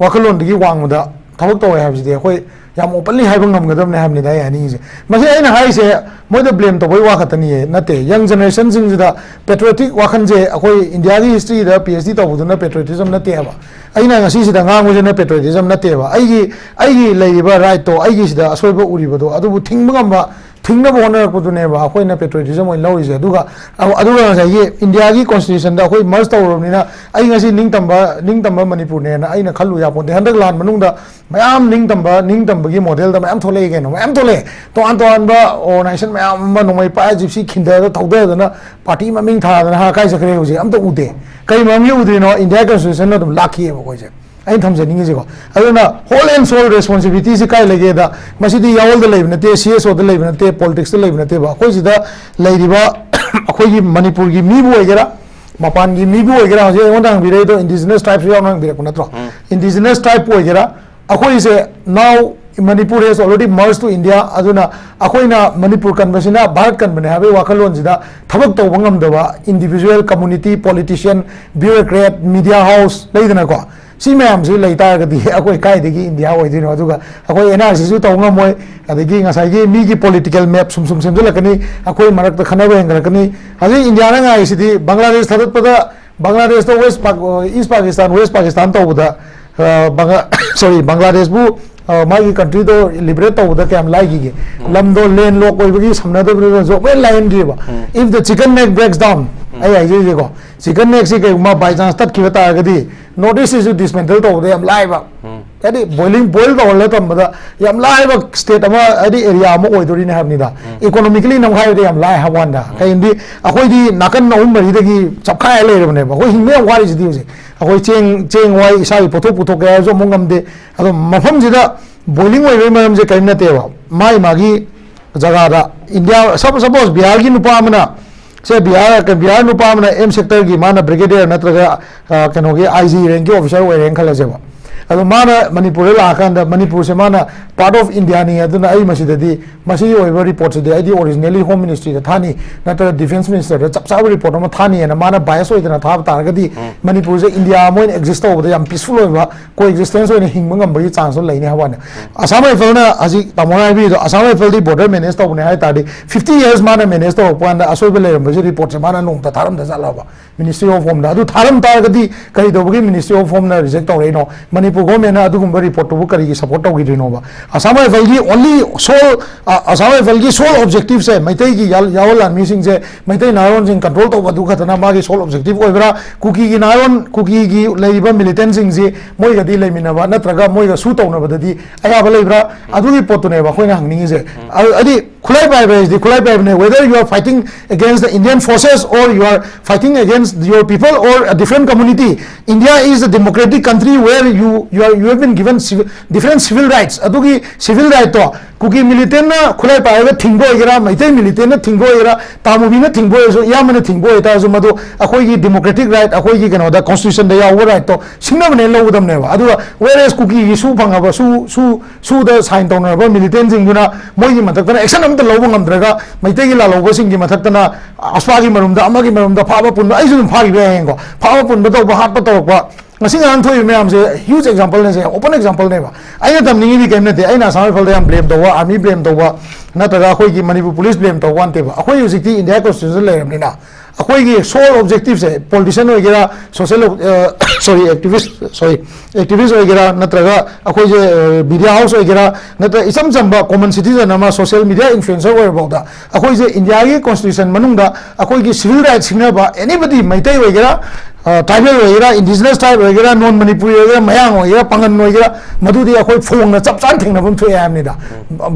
wakalon digi wang da thabak to hai habsi de khoi yam openly hai bangam gadam ne hamni dai ani je mase aina hai se moi da blame to boi wa khatani nate young generation sing da patriotic wakhan je akoi India gi history da PhD to buduna patriotism nate ba aina ngasi si da ngang mo je na patriotism nate ba aigi lei ba right to aigi si da asoi ba uri ba do adu bu thing bangam ba thing na bona ko du ne ba akoi na patriotism oi lawi je aduga sa ye India gi constitution da akoi merge to ro ni na ai ngasi ning tamba Manipur ne na aina khalu ya pon de handak lan manung da mayam ning tamba gi model da mayam thole ge no mayam thole to an ba organization mayam ma no mai pa gypsy khinda da thauda da na party ma ming tha da ha kai sakre ho je am to ude kai ma mi ude no India constitution no dum lakhi ba ko je ai thamse ningi je ko aduna whole and sole responsibility se kai lege da masidi yawol da leib na te CSO da leib na te politics da leib na te ba ko ji da leiri ba akoi gi Manipur gi mi bu egera mapan gi mi bu egera je ondang bi re to indigenous tribes ya nang bi re ko na tro indigenous tribe po egera akoi se now Manipur has already merged to India aduna akoi na Manipur convention na Bharat convention habe wakalon jida thabak to bangam da ba individual community politician bureaucrat media house leidana ko si mayam si lai ta ga di akoi kai de gi India oi dino aduga akoi analysis su to ngamoi adagi ngasai gi mi gi political map sum sem lakani akoi marak ta khana ba ngrakani haji India na ngai si di Bangladesh thadat pada Bangladesh to East Pakistan West Pakistan to buda Bangladesh bu magi country to liberate to the cam like gi lam do len lok oi gi samna do zo well line gi ba if the chicken neck breaks down ai je ko chicken neck si ke ma by chance tat ki ta ga di notice is dismantle to the am live adi boil to le tam da yam live state ama adi area mo oi dori ne have ni da economically nam khai de am live have one da kai indi akoi di nakan na umri de gi chapkhai le re ne ba ko hin me wari ji di akoi cheng wai sai puthok ga zo mongam de ado mafam ji da boiling oi maram je kai na te ba mai magi jaga da India suppose Bihar gi nupa amna se Bihar nupa amna M sector gi mana brigadier natraga kano gi IG rank gi officer oi rank khala je ba ado mana Manipur la kan da Manipur se mana part of India ni aduna ai masidadi masi oi report se de ai originally home ministry da thani natra defense minister da chapsa report ma thani na mana bias oi da tha ta ga di Manipur se India mo exist to da yam peaceful oi ba coexistence oi ni hingma ngam ba chance lai ni ha wa Assam Rifle na aji tamona bi do Assam Rifle di border manage to ne hai ta di 50 years mana manage to point da asoi bele ba report se mana nong ta tharam da jala ba Ministry of Home da adu tharam ta ga di kai do gi Ministry of Home na reject to re no Manipur government na adu gumba report to kari gi support to gi no ba Assam Rifle gi only Assam Rifle gi sole objective se maitai gi yawal army sing se maitai naron sing control to ba du khatana ma gi sole objective oi bra kuki gi naron kuki gi leiba militant sing se moi ga di leimina ba natraga moi ga su to na ba di aya ba leibra adu gi pot ne ba khoi na hangning se adi khulai pai is the khulai pai whether you are fighting against the Indian forces or you are fighting against your people or a different community. India is a democratic country where you have been given different civil rights. Adugi civil right to kuki militant na khulai pai ga thingbo igera maitai militant na thingbo igera tamubi na thingbo so yamana thingbo eta so madu akoi gi democratic right akoi gi kano da constitution da yaw right to singna ne lo udam ne ba adu whereas kuki gi su phanga ba su da sign tawna ba militant jing duna moi gi matak na action am da lo ngam draga maitai gi la lo ba sing gi matak na aswa gi marum da ama gi marum da pha ba pun ai su pha gi ba heng ko pha ba pun ba to ba hat ba to ba machine ang thoi me am se huge example ne se open example ne ba ai na tam ningi ni kem ne te ai na samai phal de am blame do wa army blame do wa na ta ga khoi gi manipur police blame do wan te ba akhoi usik India constitution le ni na akhoi gi sole objective se politician ho gera social activist ho gera na ta ga akhoi je media house ho gera na ta isam jamba common citizen ama social media influencer ho ba da akhoi je India gi constitution manung da akhoi gi civil rights singna ba anybody maitai ho gera tribal वगैरह indigenous tribe वगैरह non manipuri वगैरह मयांग वगैरह पंगन वगैरह मधुदी अखोई Phong न चप चान thing न बम थोय आम Nida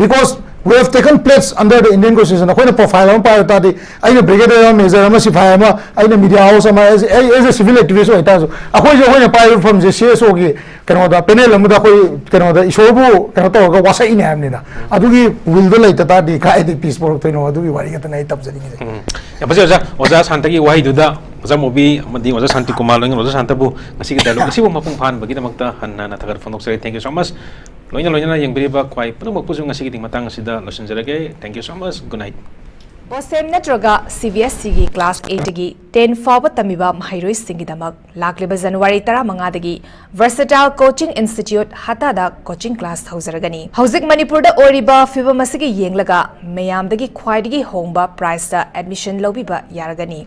because we have taken place under the Indian constitution अखोई न profile हम पाय ता दि आइने brigadier major हम सिपाही हम आइने media house हम as a civil activist होता जो अखोई जो होने पाय from जे CS होगी कनो दा panel हम दा कोई कनो दा इशोबु कनो तो का वासा इन आम निदा अदुगी will do लाइट ता दि का एदि peace पर तो नो अदुगी वारी का तना तब जनी या बसे ओजा शांतगी वाही दुदा ओजा मोबी मदी ओजा शांतिकुमार लोंग ओजा शांतबु ngasi ki dialogue ngasi bo mapung phan bagi damakta hanna na thagar phonok sare thank you so much loina yang biri ba kwai puno puju ngasi ki ding matang sida losin jarage thank you so much good night Bosem natroga CBSE gi class 8 gi 10 fawba tamiba mahairoi singi damak lakleba January 15 dagi Versatile Coaching Institute hata da coaching class haujaragani hauzik Manipur da oriba fiba masigi yenglaga mayam dagi khwaidigi hongba price da admission lobiba yaragani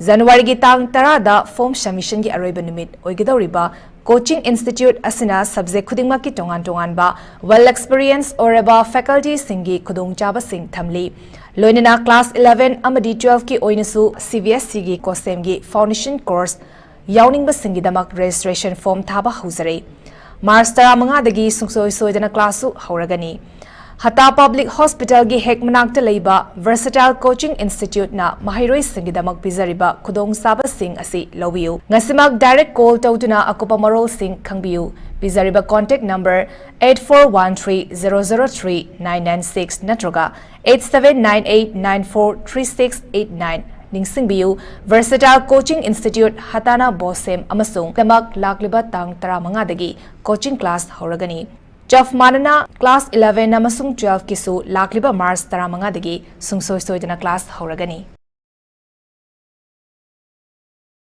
January gi tang 10 da form submission gi aroiba numit oigidoriba Coaching Institute asina subject khudingma ki tongan ba well experienced oraba faculty singi khudong chaba sing thamli loinana class 11 amadi 12 ki oinasu CBSE gi kosem gi foundation course yawning ba singi damak registration form thaba huzare March 15 dagi sungsoi class su hauragani Hata Public Hospital gi hek manakta leiba Versatile Coaching Institute na mahiroi singi damak bizariba khudong saba sing asi lobiu ngasimak direct call tautuna akupa marol sing khangbiu bizariba contact number 8413003996 natroga 8798943689 ningsingbiu Versatile Coaching Institute hatana bosem amasung damak lakliba tang 15 dagi coaching class hauragani Jaf manana class 11 namasung 12 kisu lakliba March 15 dagi sungsoi soidana class hauragani